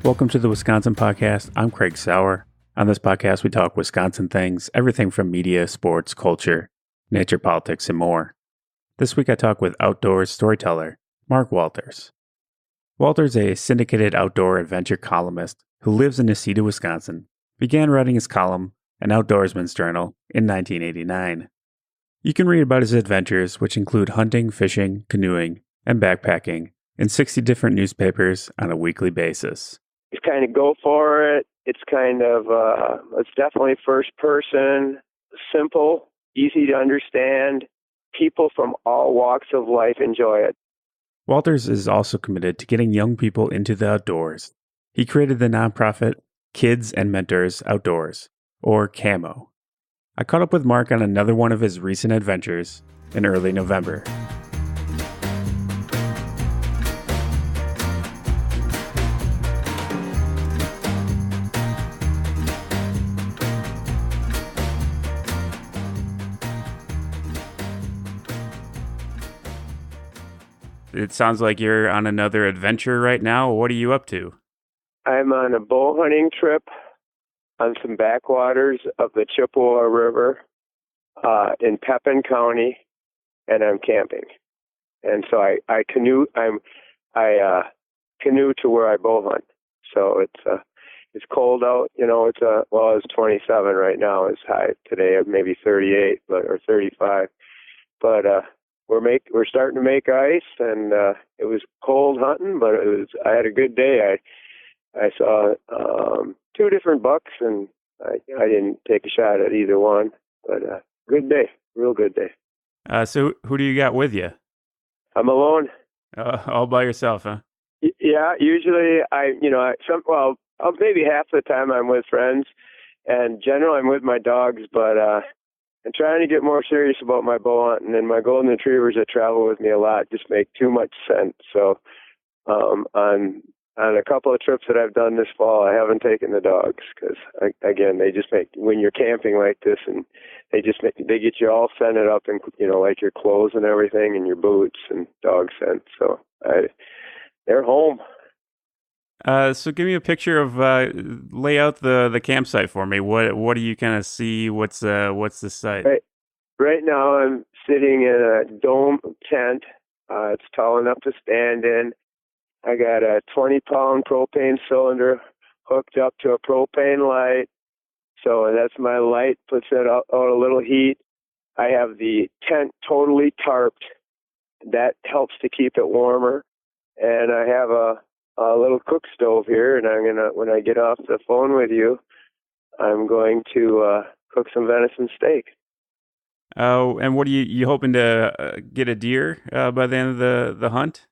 Welcome to the Wisconsin Podcast. I'm Craig Sauer. On this podcast, we talk Wisconsin things, everything from media, sports, culture, nature, politics, and more. This week I talk with outdoors storyteller Mark Walters. Walters is a syndicated outdoor adventure columnist who lives in Necedah, Wisconsin. Began writing his column, an Outdoorsman's Journal, in 1989. You can read about his adventures, which include hunting, fishing, canoeing, and backpacking, in 60 different newspapers on a weekly basis. You kind of go for it. It's kind of, it's definitely first person, simple, easy to understand. People from all walks of life enjoy it. Walters is also committed to getting young people into the outdoors. He created the nonprofit Kids and Mentors Outdoors, or KAMO. I caught up with Mark on another one of his recent adventures in early November. It sounds like you're on another adventure right now. What are you up to? I'm on a bow hunting trip on some backwaters of the Chippewa River in Pepin County, and I'm camping. And so I canoe. I canoe to where I bow hunt. So it's cold out. You know, it's 27 right now. It's high today, maybe 38, or 35. But we're starting to make ice, and it was cold hunting, but I had a good day. I saw two different bucks, and I didn't take a shot at either one, but good day, real good day. So who do you got with you? I'm alone. All by yourself, huh? Yeah, usually maybe half the time I'm with friends, and generally I'm with my dogs, but I'm trying to get more serious about my bow hunting, and my golden retrievers that travel with me a lot just make too much sense. So on a couple of trips that I've done this fall, I haven't taken the dogs because, again, they just make, when you're camping like this, and they get you all scented up, and like your clothes and everything, and your boots and dog scent. So they're home. So give me a picture of lay out the campsite for me. What do you kind of see? What's the site? Right now I'm sitting in a dome tent. It's tall enough to stand in. I got a 20-pound propane cylinder hooked up to a propane light. So that's my light, puts it out a little heat. I have the tent totally tarped. That helps to keep it warmer. And I have a little cook stove here, and when I get off the phone with you, I'm going to cook some venison steak. Oh, and what are you hoping to get a deer by the end of the hunt?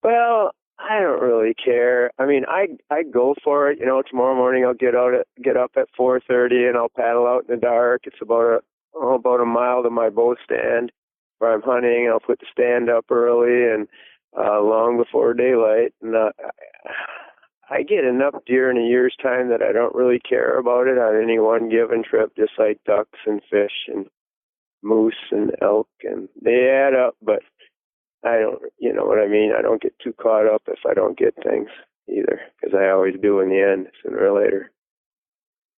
Well, I don't really care. I mean, I go for it. Tomorrow morning I'll get up at 4:30, and I'll paddle out in the dark. It's about a mile to my bow stand where I'm hunting. I'll put the stand up early and long before daylight, and I get enough deer in a year's time that I don't really care about it on any one given trip, just like ducks and fish and moose and elk, and they add up, but I don't, you know what I mean? I don't get too caught up if I don't get things either, because I always do in the end, sooner or later.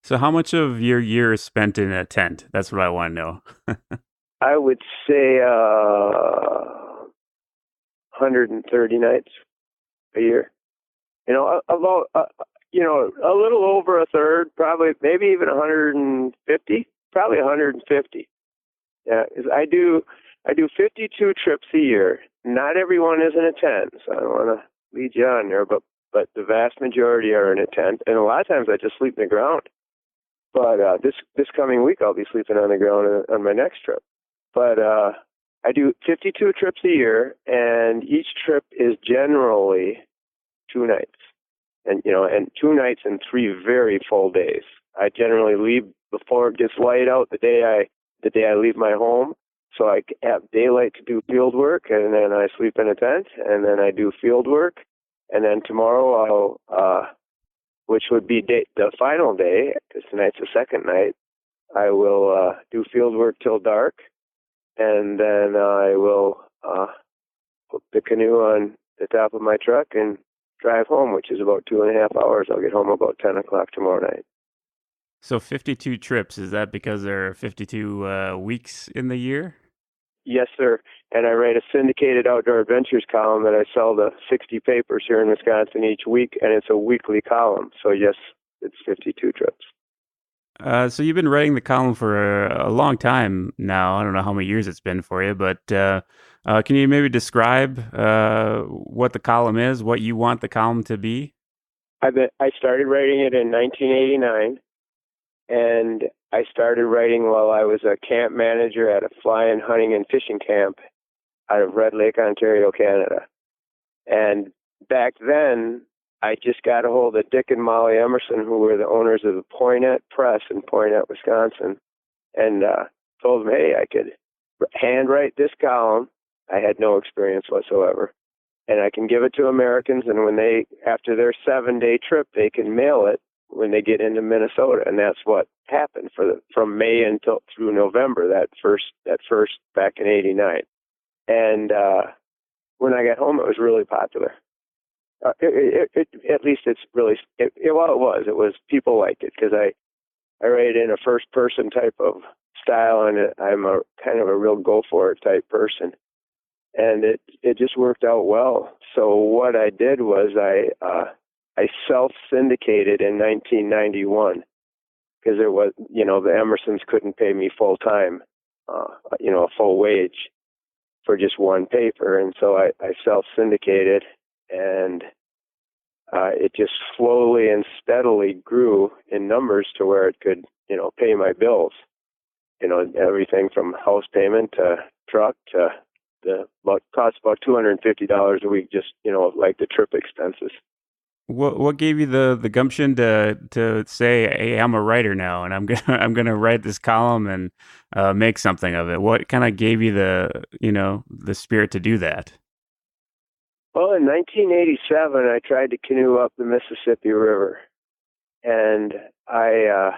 So how much of your year is spent in a tent? That's what I want to know. I would say 130 nights a year. About a little over a third, probably, maybe even 150, probably 150. Yeah, 'cause I do 52 trips a year. Not everyone is in a tent, so I don't want to lead you on there, but the vast majority are in a tent, and a lot of times I just sleep in the ground. But this coming week I'll be sleeping on the ground on my next trip. But I do 52 trips a year, and each trip is generally 2 nights, and 2 nights and 3 very full days. I generally leave before it gets light out the day I leave my home, so I have daylight to do field work, and then I sleep in a tent, and then I do field work, and then tomorrow which would be the final day, because tonight's the second night, I will do field work till dark, and then I will put the canoe on the top of my truck and drive home, which is about 2.5 hours. I'll get home about 10 o'clock tomorrow night. So 52 trips, is that because there are 52 weeks in the year? Yes, sir. And I write a syndicated outdoor adventures column that I sell to 60 papers here in Wisconsin each week, and it's a weekly column. So yes, it's 52 trips. So you've been writing the column for a long time now. I don't know how many years it's been for you, but can you maybe describe what the column is, what you want the column to be? I started writing it in 1989, and I started writing while I was a camp manager at a flying, hunting, and fishing camp out of Red Lake, Ontario, Canada. And back then, I just got a hold of Dick and Molly Emerson, who were the owners of the Poinet Press in Poinet, Wisconsin, and told them, hey, I could handwrite this column. I had no experience whatsoever. And I can give it to Americans, and when they, after their 7-day trip, they can mail it when they get into Minnesota. And that's what happened from May until through November, that first back in '89. And when I got home, it was really popular. At least it's really, it was, people liked it because I write in a first person type of style, and I'm a kind of a real go for it type person. And it just worked out well. So what I did was I self-syndicated in 1991 because there was, the Emersons couldn't pay me full time, a full wage for just one paper. And so I self-syndicated, and it just slowly and steadily grew in numbers to where it could, pay my bills, everything from house payment to truck to cost about $250 a week, just, like the trip expenses. What gave you the gumption to say, hey, I'm a writer now, and I'm gonna write this column and make something of it? What kind of gave you the spirit to do that? Well, in 1987, I tried to canoe up the Mississippi River, and I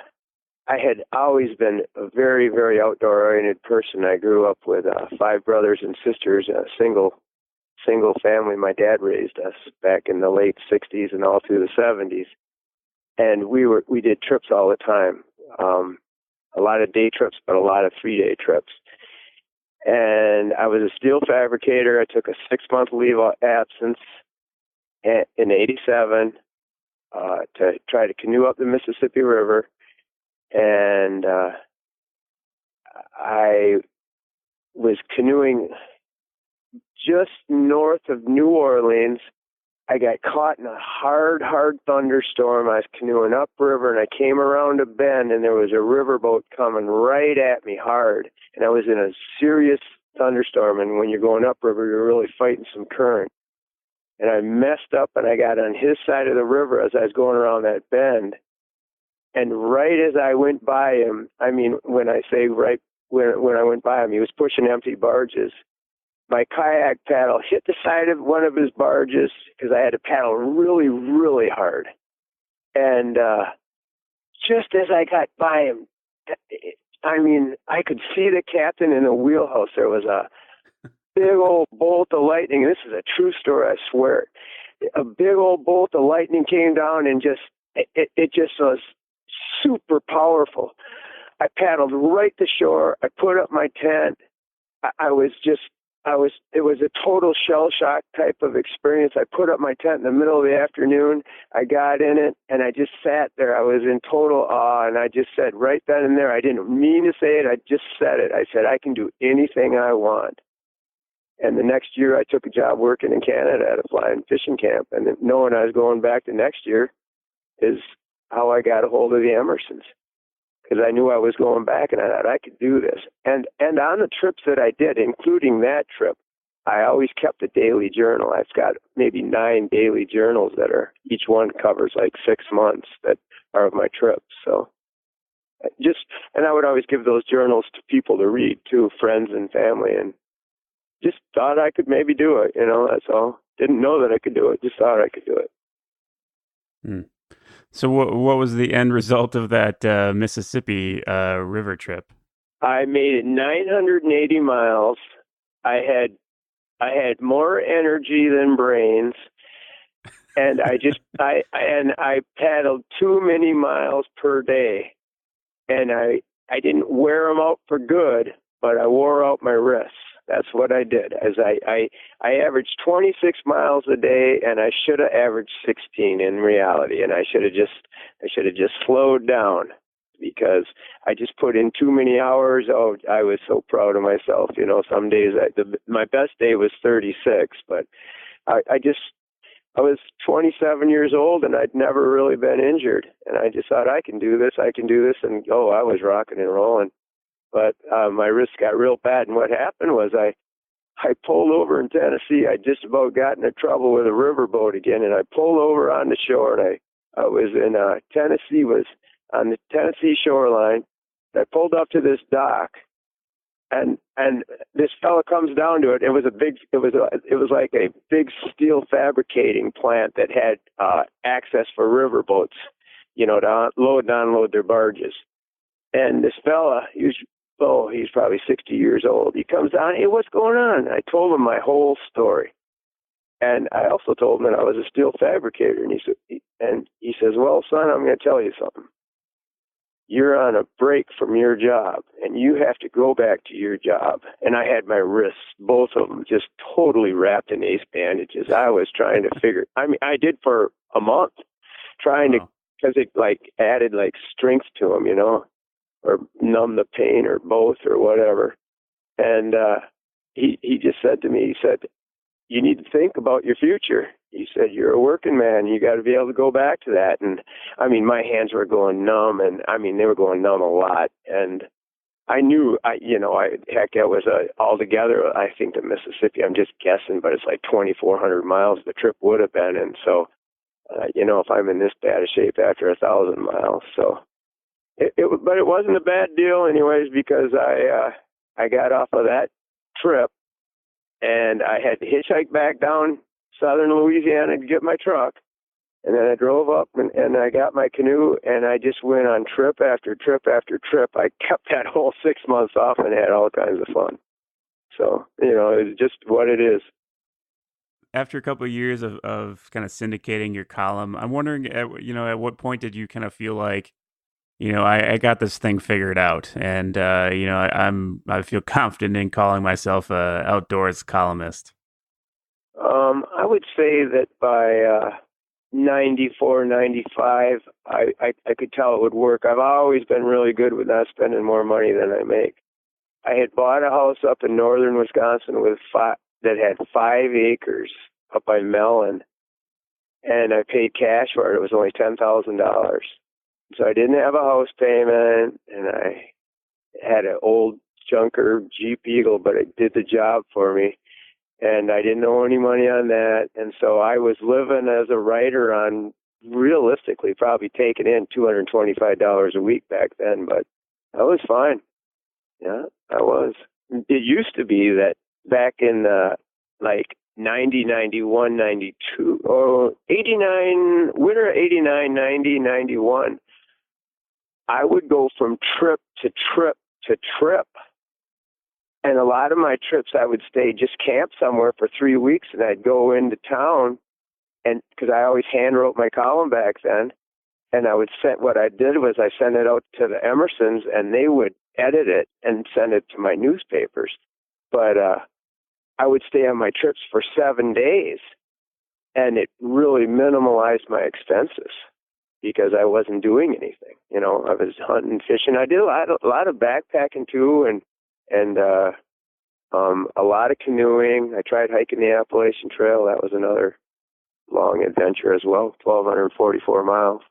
had always been a very, very outdoor-oriented person. I grew up with 5 brothers and sisters, a single family. My dad raised us back in the late 60s and all through the 70s. And we did trips all the time, a lot of day trips, but a lot of 3-day trips. And I was a steel fabricator. I took a 6-month leave of absence in '87 to try to canoe up the Mississippi River. And I was canoeing just north of New Orleans. I got caught in a hard thunderstorm. I was canoeing upriver, and I came around a bend, and there was a riverboat coming right at me hard. And I was in a serious thunderstorm, and when you're going upriver, you're really fighting some current. And I messed up, and I got on his side of the river as I was going around that bend. And right as I went by him, I mean, when I say right when I went by him, he was pushing empty barges. My kayak paddle hit the side of one of his barges because I had to paddle really, really hard. And just as I got by him, I mean, I could see the captain in the wheelhouse. There was a big old bolt of lightning. This is a true story, I swear. A big old bolt of lightning came down, and it just was super powerful. I paddled right to shore. I put up my tent. It was a total shell shock type of experience. I put up my tent in the middle of the afternoon. I got in it, and I just sat there. I was in total awe, and I just said right then and there, I didn't mean to say it. I just said it. I said, I can do anything I want. And the next year, I took a job working in Canada at a flying fishing camp, and knowing I was going back the next year is how I got a hold of the Emersons, because I knew I was going back, and I thought I could do this. And on the trips that I did, including that trip, I always kept a daily journal. I've got maybe 9 daily journals that are, each one covers like 6 months that are of my trips. So and I would always give those journals to people to read too, friends and family, and just thought I could maybe do it. That's all. Didn't know that I could do it. Just thought I could do it. Hmm. So what was the end result of that Mississippi river trip? I made it 980 miles. I had more energy than brains. And I paddled too many miles per day, and I didn't wear them out for good, but I wore out my wrists. That's what I did. As I averaged 26 miles a day, and I should have averaged 16 in reality, and I should have just slowed down because I just put in too many hours. Oh, I was so proud of myself. Some days my best day was 36, but I was 27 years old, and I'd never really been injured. And I just thought, I can do this. And, I was rocking and rolling. But my wrist got real bad. And what happened was I pulled over in Tennessee. I just about got into trouble with a riverboat again. And I pulled over on the shore. And I was in Tennessee, was on the Tennessee shoreline. I pulled up to this dock. And this fella comes down to it. It was like a big steel fabricating plant that had access for riverboats, to load and unload their barges. And this fella, he's probably 60 years old. He comes down, hey, what's going on? I told him my whole story. And I also told him that I was a steel fabricator. And he says, well, son, I'm going to tell you something. You're on a break from your job, and you have to go back to your job. And I had my wrists, both of them, just totally wrapped in ace bandages. I was trying to I did for a month, trying to, because it added strength to them, or numb the pain or both or whatever. And he just said to me, he said, you need to think about your future. He said, you're a working man. You got to be able to go back to that. And my hands were going numb, and they were going numb a lot. And I knew, that was altogether, I think, to Mississippi, I'm just guessing, but it's like 2,400 miles the trip would have been. And so, if I'm in this bad a shape after 1,000 miles, so but it wasn't a bad deal anyways, because I got off of that trip, and I had to hitchhike back down southern Louisiana to get my truck. And then I drove up and I got my canoe, and I just went on trip after trip after trip. I kept that whole 6 months off and had all kinds of fun. So, it's just what it is. After a couple of years of kind of syndicating your column, I'm wondering, at what point did you kind of feel like, I got this thing figured out, and I feel confident in calling myself a outdoors columnist? I would say that by 94, 95, I could tell it would work. I've always been really good with not spending more money than I make. I had bought a house up in northern Wisconsin that had 5 acres up by Mellon, and I paid cash for it. It was only $10,000. So I didn't have a house payment, and I had an old junker Jeep Eagle, but it did the job for me. And I didn't owe any money on that. And so I was living as a writer on, realistically, probably taking in $225 a week back then, but I was fine. Yeah, I was. It used to be that back in 90, 91, 92, or 89, winter 89, 90, 91, I would go from trip to trip to trip. And a lot of my trips, I would just camp somewhere for 3 weeks, and I'd go into town, and because I always hand wrote my column back then, and what I did was I sent it out to the Emersons, and they would edit it and send it to my newspapers. But I would stay on my trips for 7 days, and it really minimalized my expenses because I wasn't doing anything. I was hunting, fishing. I did a lot of backpacking too, and a lot of canoeing. I tried hiking the Appalachian Trail. That was another long adventure as well, 1,244 miles.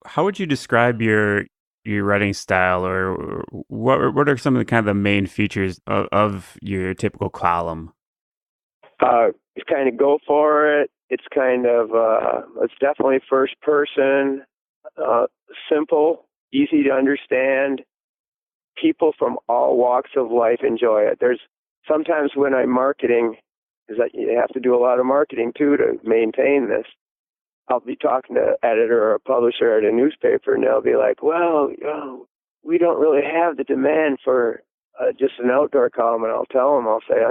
How would you describe your writing style, or what are some of the kind of the main features of your typical column? It's kind of go for it. It's kind of it's definitely first person, simple, easy to understand. People from all walks of life enjoy it. There's sometimes when I'm marketing, is that you have to do a lot of marketing too to maintain this. I'll be talking to an editor or a publisher at a newspaper, and they'll be like, well, we don't really have the demand for just an outdoor column. And I'll tell them, I'll say,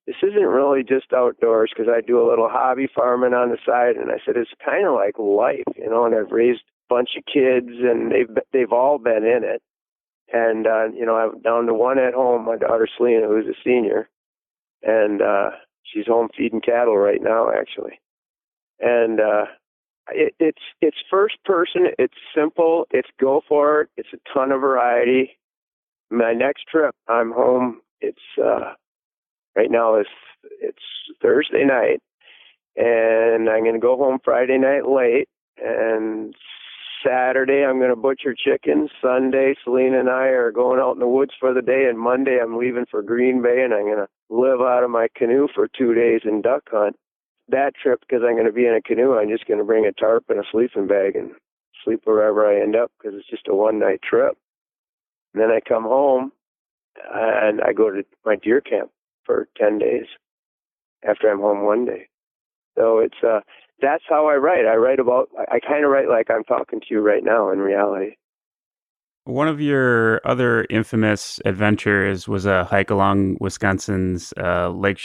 this isn't really just outdoors, because I do a little hobby farming on the side. And I said, it's kind of like life, you know, and I've raised a bunch of kids and they've all been in it. And, you know, I'm down to one at home, my daughter Selena, who's a senior, and she's home feeding cattle right now, actually. And it's first person, it's simple, it's go for it, it's a ton of variety. My next trip, I'm home. It's right now it's Thursday night, and I'm going to go home Friday night late, and Saturday I'm going to butcher chickens. Sunday, Selena and I are going out in the woods for the day, and Monday I'm leaving for Green Bay, and I'm going to live out of my canoe for 2 days and duck hunt. That trip, because I'm going to be in a canoe, I'm just going to bring a tarp and a sleeping bag and sleep wherever I end up, because it's just a one-night trip. And then I come home, and I go to my deer camp for 10 days after I'm home one day. So it's that's how I write. I kind of write like I'm talking to you right now in reality. One of your other infamous adventures was a hike along Wisconsin's Lake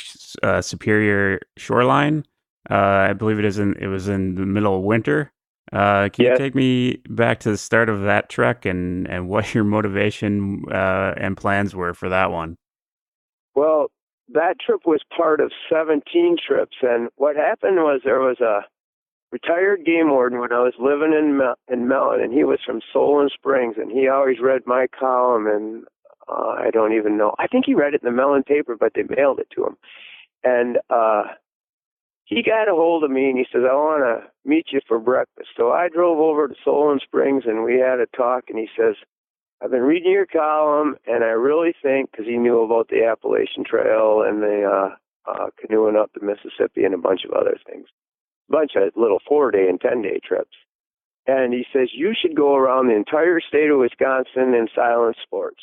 Superior shoreline. I believe it was in the middle of winter. Can you take me back to the start of that trek and what your motivation and plans were for that one? Well, that trip was part of 17 trips, and what happened was there was a retired game warden when I was living in Mellon, and he was from Solon Springs, and he always read my column, and I don't even know. I think he read it in the Mellon paper, but they mailed it to him. And he got a hold of me, and he says, I want to meet you for breakfast. So I drove over to Solon Springs, and we had a talk, and he says, I've been reading your column, and I really think, because he knew about the Appalachian Trail and the canoeing up the Mississippi and a bunch of other things, a bunch of little 4-day and 10-day trips. And he says, you should go around the entire state of Wisconsin in silent sports,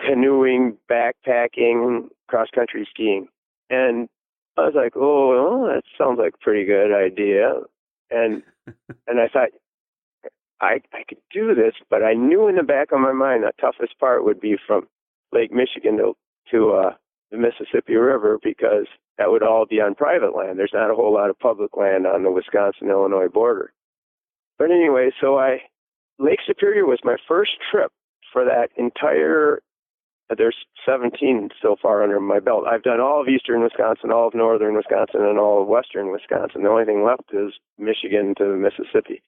canoeing, backpacking, cross-country skiing. And I was like, oh, well, that sounds like a pretty good idea. And I thought, I could do this, but I knew in the back of my mind the toughest part would be from Lake Michigan to the Mississippi River, because that would all be on private land. There's not a whole lot of public land on the Wisconsin-Illinois border. But anyway, Lake Superior was my first trip for that entire, there's 17 so far under my belt. I've done all of eastern Wisconsin, all of northern Wisconsin, and all of western Wisconsin. The only thing left is Michigan to the Mississippi.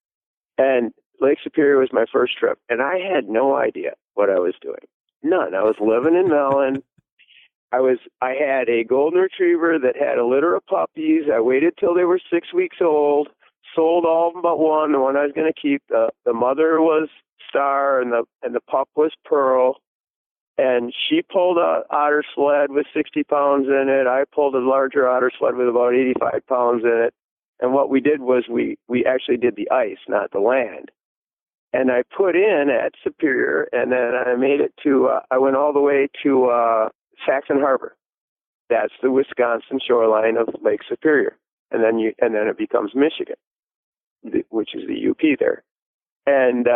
And Lake Superior was my first trip, and I had no idea what I was doing. None. I was living in Mellon. I had a golden retriever that had a litter of puppies. I waited till they were 6 weeks old, sold all of them but one, the one I was going to keep. The mother was Star, and the pup was Pearl. And she pulled a otter sled with 60 pounds in it. I pulled a larger otter sled with about 85 pounds in it. And what we did was we actually did the ice, not the land. And I put in at Superior, and then I made it to, I went all the way to Saxon Harbor. That's the Wisconsin shoreline of Lake Superior. And then it becomes Michigan, which is the UP there. And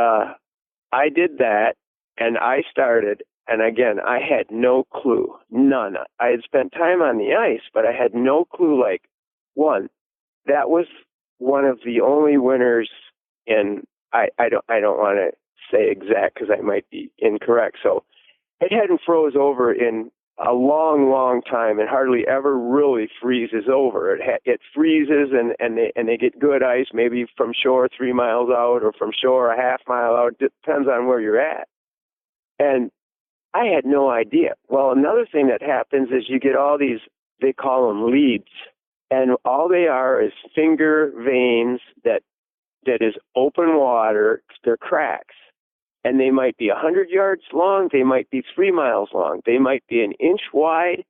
I did that, and I started, and again, I had no clue, none. I had spent time on the ice, but I had no clue. Like, one, that was one of the only winters in, I don't want to say exact because I might be incorrect. So it hadn't froze over in a long, long time, and hardly ever really freezes over. It freezes, and they get good ice, maybe from shore 3 miles out, or from shore a half mile out. It depends on where you're at. And I had no idea. Well, another thing that happens is you get all these, they call them leads, and all they are is finger veins that is open water. They're cracks. And they might be 100 yards long. They might be 3 miles long. They might be an inch wide.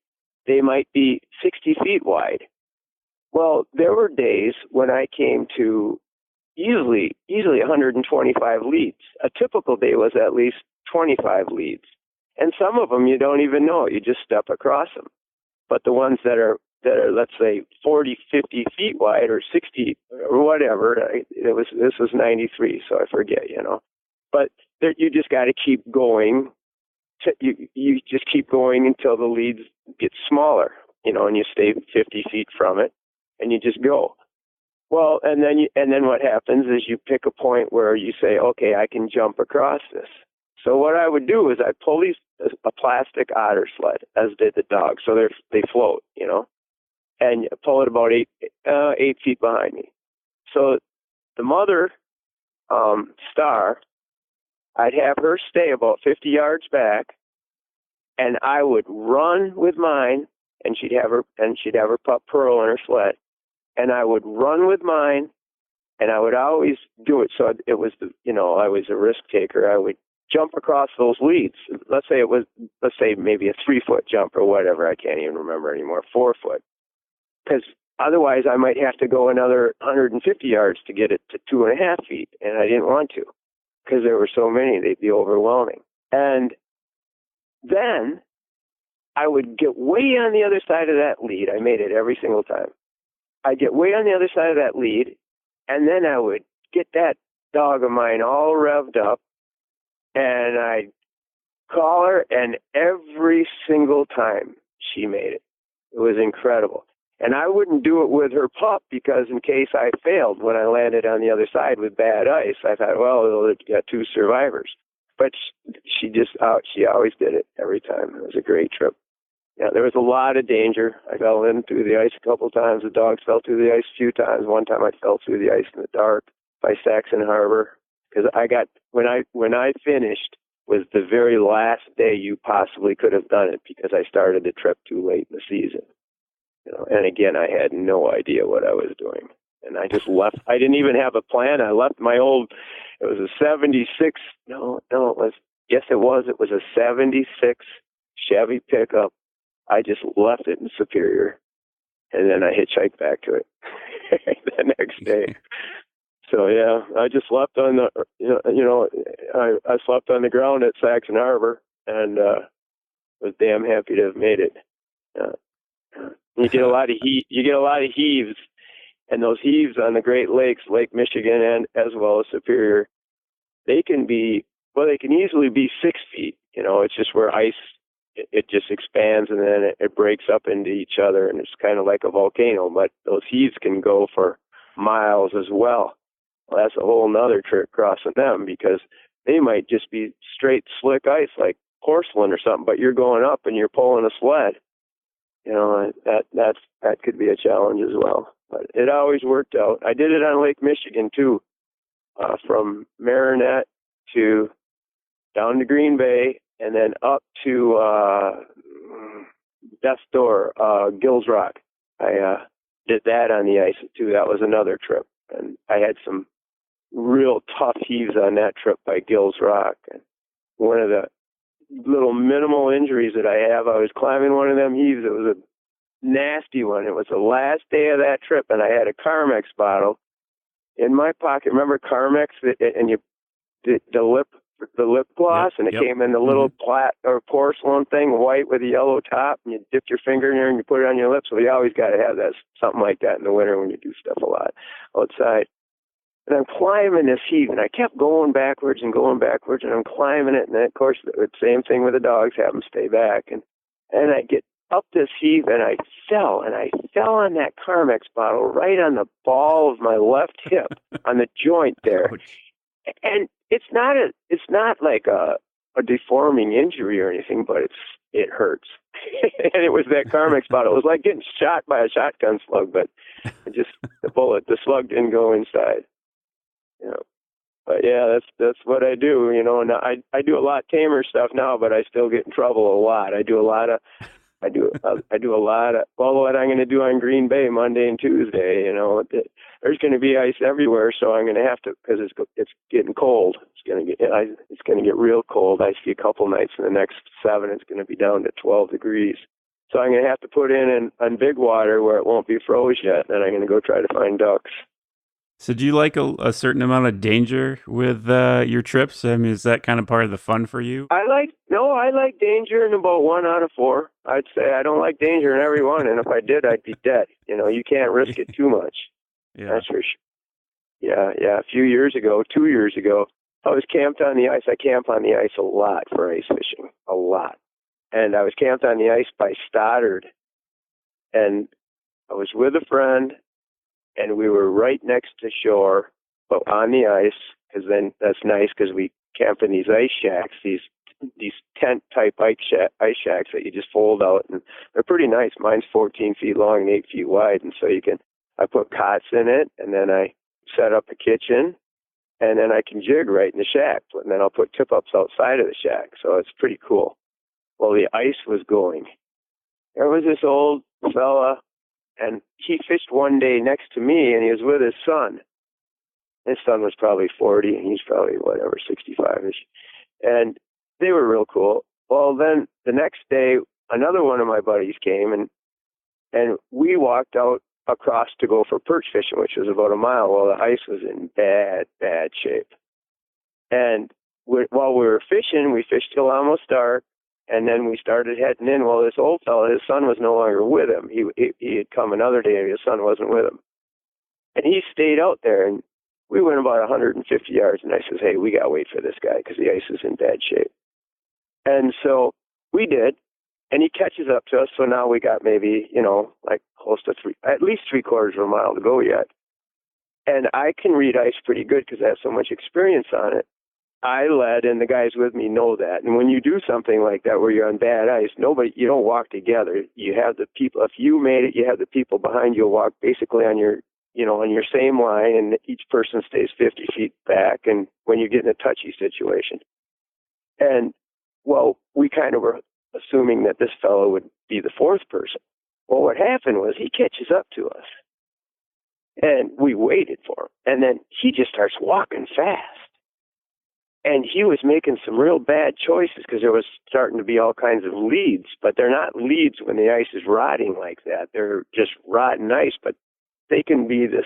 They might be 60 feet wide. Well, there were days when I came to easily 125 leads. A typical day was at least 25 leads. And some of them you don't even know. You just step across them. But the ones that are, let's say, 40, 50 feet wide, or 60 or whatever, this was 93, so I forget, But you just got to keep going. You just keep going until the leads get smaller. and you stay 50 feet from it, and you just go. Well, and then what happens is you pick a point where you say, okay, I can jump across this. So what I would do is I pull a plastic otter sled, as did the dog, so they float, and you pull it about 8 feet behind me. So the mother Star, I'd have her stay about 50 yards back, and I would run with mine, and she'd have her pup Pearl in her sled, and I would run with mine, and I would always do it. So it was I was a risk taker. I would jump across those leads. Let's say maybe a 3-foot jump or whatever. I can't even remember anymore. 4 foot, because otherwise I might have to go another 150 yards to get it to 2.5 feet, and I didn't want to, because there were so many, they'd be overwhelming. And then I would get way on the other side of that lead. I made it every single time. I'd get way on the other side of that lead, and then I would get that dog of mine all revved up, and I'd call her, and every single time she made it. It was incredible. And I wouldn't do it with her pup, because in case I failed when I landed on the other side with bad ice, I thought, well, it got 2 survivors. But she always did it every time. It was a great trip. Yeah, there was a lot of danger. I fell in through the ice a couple of times. The dogs fell through the ice a few times. One time I fell through the ice in the dark by Saxon Harbor, because when I finished was the very last day you possibly could have done it, because I started the trip too late in the season. And again, I had no idea what I was doing. And I just left. I didn't even have a plan. I left it was a 76, it was a 76 Chevy pickup. I just left it in Superior, and then I hitchhiked back to it the next day. So yeah, I just slept on I slept on the ground at Saxon Harbor, and was damn happy to have made it. You get a lot of heaves, and those heaves on the Great Lakes, Lake Michigan, and as well as Superior, they can easily be 6 feet. It's just where ice, it just expands, and then it breaks up into each other, and it's kind of like a volcano. But those heaves can go for miles as well. Well, that's a whole nother trick crossing them, because they might just be straight slick ice like porcelain or something, but you're going up and you're pulling a sled. That could be a challenge as well. But it always worked out. I did it on Lake Michigan too, from Marinette to down to Green Bay, and then up to Death's Door, Gills Rock. I did that on the ice too. That was another trip, and I had some real tough heaves on that trip by Gills Rock. And one of the little minimal injuries that I have, I was climbing one of them heaves. It was a nasty one. It was the last day of that trip, and I had a Carmex bottle in my pocket. Remember Carmex, and the lip gloss, and it came in the little plat or porcelain thing, white with a yellow top, and you dip your finger in there and you put it on your lips. So you always got to have something like that in the winter when you do stuff a lot outside. And I'm climbing this heave, and I kept going backwards, and I'm climbing it. And then, of course, the same thing with the dogs, have them stay back. And I get up this heave, and I fell on that Carmex bottle right on the ball of my left hip, on the joint there. And it's not like a deforming injury or anything, but it hurts. And it was that Carmex bottle. It was like getting shot by a shotgun slug, but the slug didn't go inside. But yeah, that's what I do. And I do a lot tamer stuff now, but I still get in trouble a lot. I do a lot of well, what I'm going to do on Green Bay Monday and Tuesday. There's going to be ice everywhere, so I'm going to have to, because it's getting cold. It's going to get real cold. I see a couple nights in the next 7. It's going to be down to 12 degrees. So I'm going to have to put in on big water where it won't be froze yet. Then I'm going to go try to find ducks. So do you like a certain amount of danger with your trips? I mean, is that kind of part of the fun for you? I like danger in about 1 out of 4. I'd say I don't like danger in every one, and if I did, I'd be dead. You can't risk it too much. Yeah. That's for sure. Yeah. A few years ago, 2 years ago, I was camped on the ice. I camp on the ice a lot for ice fishing, a lot. And I was camped on the ice by Stoddard, and I was with a friend, and we were right next to shore, but on the ice, because then that's nice because we camp in these ice shacks, these tent type ice shacks that you just fold out, and they're pretty nice. Mine's 14 feet long and 8 feet wide, and so I put cots in it, and then I set up a kitchen, and then I can jig right in the shack, and then I'll put tip-ups outside of the shack, so it's pretty cool. Well, the ice was going. There was this old fella, and he fished one day next to me, and he was with his son. His son was probably 40, and he's probably, 65-ish. And they were real cool. Well, then the next day, another one of my buddies came, and we walked out across to go for perch fishing, which was about a mile. Well, the ice was in bad shape. And while we were fishing, we fished till almost dark, and then we started heading in. Well, this old fella, his son was no longer with him. He had come another day, and his son wasn't with him. And he stayed out there, and we went about 150 yards, and I says, hey, we got to wait for this guy because the ice is in bad shape. And so we did, and he catches up to us, so now we got maybe, like close to at least 3/4 of a mile to go yet. And I can read ice pretty good because I have so much experience on it. I led, and the guys with me know that. And when you do something like that where you're on bad ice, you don't walk together. You have the people, if you made it, you have the people behind you walk basically on your same line, and each person stays 50 feet back, and when you get in a touchy situation. And, well, we kind of were assuming that this fellow would be the fourth person. Well, what happened was he catches up to us, and we waited for him, and then he just starts walking fast. And he was making some real bad choices because there was starting to be all kinds of leads, but they're not leads when the ice is rotting like that. They're just rotten ice, but they can be the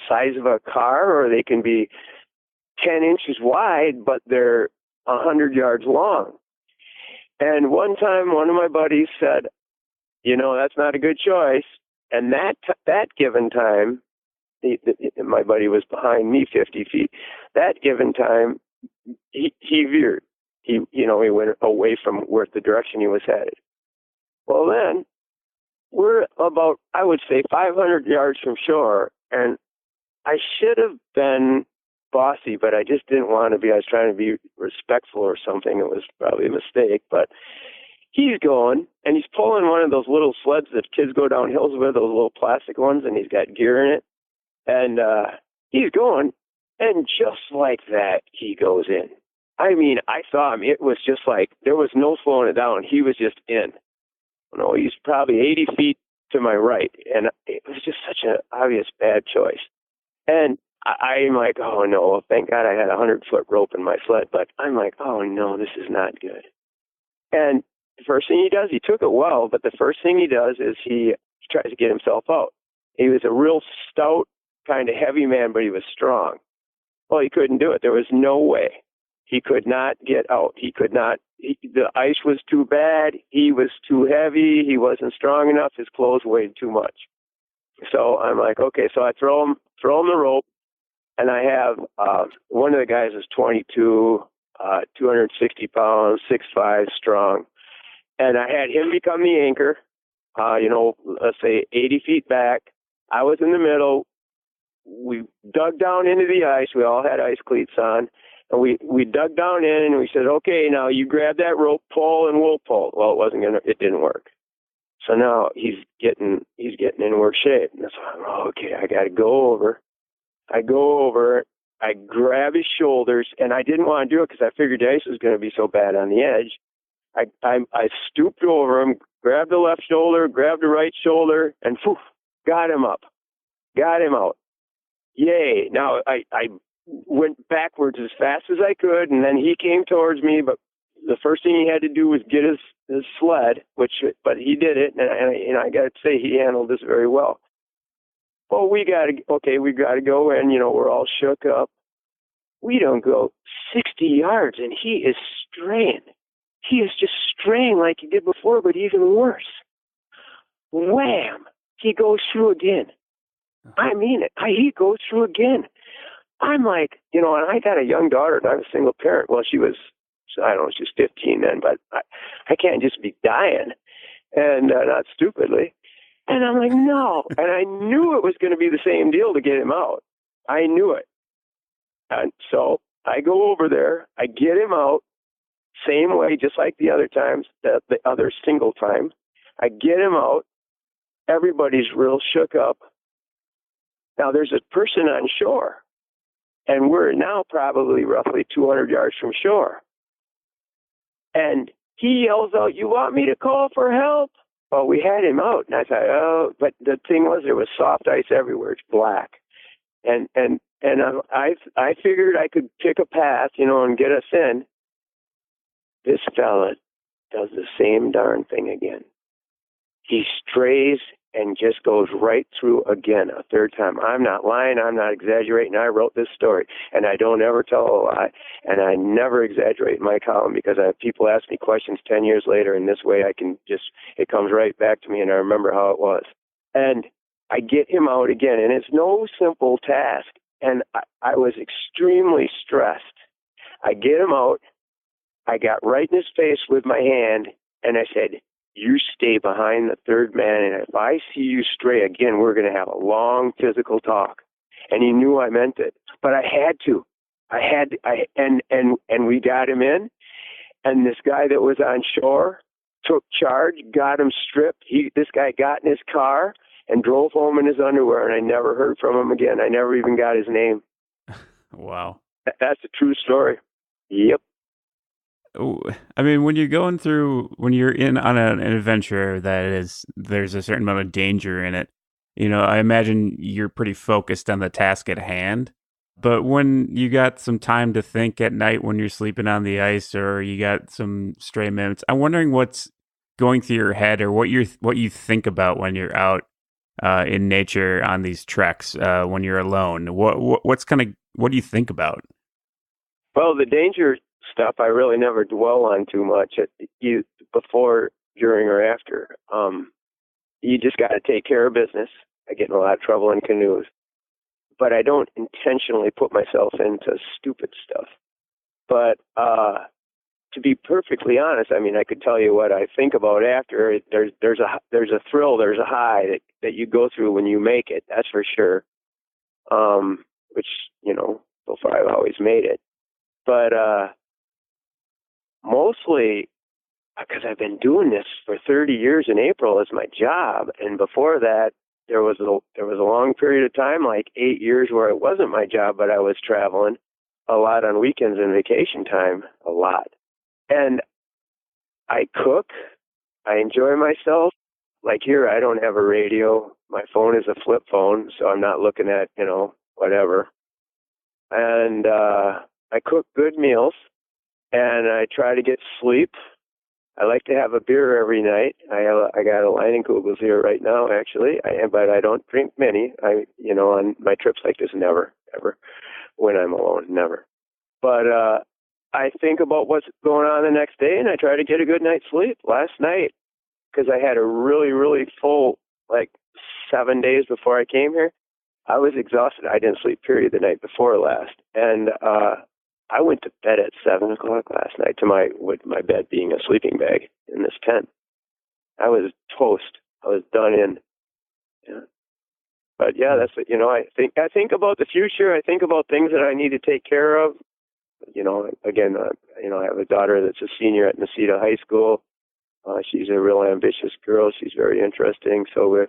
size of a car, or they can be 10 inches wide, but they're 100 yards long. And one time, one of my buddies said, that's not a good choice. And that given time, my buddy was behind me 50 feet. That given time, he veered. He went away from where the direction he was headed. Well, then we're about, I would say, 500 yards from shore, and I should have been bossy, but I just didn't want to be. I was trying to be respectful or something. It was probably a mistake, but he's going, and he's pulling one of those little sleds that kids go down hills with, those little plastic ones, and he's got gear in it. And he's going, and just like that, he goes in. I mean, I saw him. It was just like there was no slowing it down. He was just in. He's probably 80 feet to my right, and it was just such an obvious bad choice. And I'm like, oh, no, thank God I had a 100-foot rope in my sled, but I'm like, oh, no, this is not good. And the first thing he does, he took it well, but the first thing he does is he tries to get himself out. He was a real stout, kind of heavy man, but he was strong. Well, he couldn't do it. There was no way. He could not get out. He could not. The ice was too bad. He was too heavy. He wasn't strong enough. His clothes weighed too much. So I'm like, okay. So I throw him the rope, and I have one of the guys is 22, 260 pounds, 6'5", strong, and I had him become the anchor. Let's say 80 feet back. I was in the middle. We dug down into the ice. We all had ice cleats on. And we dug down in, and we said, okay, now you grab that rope, pull, and we'll pull. Well, it didn't work. So now he's getting in worse shape. And so I'm, okay, I got to go over. I go over, I grab his shoulders, and I didn't want to do it because I figured the ice was going to be so bad on the edge. I stooped over him, grabbed the left shoulder, grabbed the right shoulder, and got him up. Got him out. Yay. Now I went backwards as fast as I could, and then he came towards me, but the first thing he had to do was get his sled, but he did it, and I got to say he handled this very well. Well, we got to go, and we're all shook up. We don't go 60 yards, and he is straying. He is just straying like he did before, but even worse. Wham! He goes through again. I mean it. He goes through again. I'm like, and I got a young daughter, and I'm a single parent. Well, she was 15 then, but I can't just be dying, and not stupidly. And I'm like, no. And I knew it was going to be the same deal to get him out. I knew it. And so I go over there, I get him out, same way, just like the other times, the other single time. I get him out. Everybody's real shook up. Now there's a person on shore, and we're now probably roughly 200 yards from shore. And he yells out, "You want me to call for help?" Well, we had him out, and I thought, oh, but the thing was, there was soft ice everywhere. It's black, and I figured I could pick a path, and get us in. This fella does the same darn thing again. He strays and just goes right through again a third time. I'm not lying. I'm not exaggerating. I wrote this story, and I don't ever tell a lie, and I never exaggerate in my column because people ask me questions 10 years later, and this way it comes right back to me, and I remember how it was. And I get him out again, and it's no simple task, and I was extremely stressed. I get him out. I got right in his face with my hand, and I said, "You stay behind the third man, and if I see you stray again, we're going to have a long physical talk." And he knew I meant it, but I had to. And we got him in, and this guy that was on shore took charge, got him stripped. This guy got in his car and drove home in his underwear, and I never heard from him again. I never even got his name. Wow. That's a true story. Yep. I mean, when you're in on an adventure there's a certain amount of danger in it, I imagine you're pretty focused on the task at hand. But when you got some time to think at night when you're sleeping on the ice or you got some stray minutes, I'm wondering what's going through your head or what you think about when you're out in nature on these treks when you're alone. What do you think about? Well, the danger stuff I really never dwell on too much before, during, or after. You just got to take care of business. I get in a lot of trouble in canoes, but I don't intentionally put myself into stupid stuff. But to be perfectly honest, I mean, I could tell you what I think about after. There's a thrill, there's a high that you go through when you make it. That's for sure. Which so far I've always made it. But mostly because I've been doing this for 30 years in April as my job, and before that, there was a long period of time, like 8 years, where it wasn't my job, but I was traveling a lot on weekends and vacation time, a lot. And I cook. I enjoy myself. Like here, I don't have a radio. My phone is a flip phone, so I'm not looking at whatever. And I cook good meals. And I try to get sleep. I like to have a beer every night. I got a Leinenkugels here right now, actually. But I don't drink many. On my trips like this, never, ever. When I'm alone, never. But I think about what's going on the next day, and I try to get a good night's sleep. Last night, because I had a really, really full, 7 days before I came here, I was exhausted. I didn't sleep, period, the night before last. And I went to bed at 7 o'clock last night with my bed being a sleeping bag in this tent. I was toast. I was done in. Yeah. But yeah, that's what, I think about the future. I think about things that I need to take care of. Again, I have a daughter that's a senior at Necedah High School. She's a real ambitious girl. She's very interesting. So we're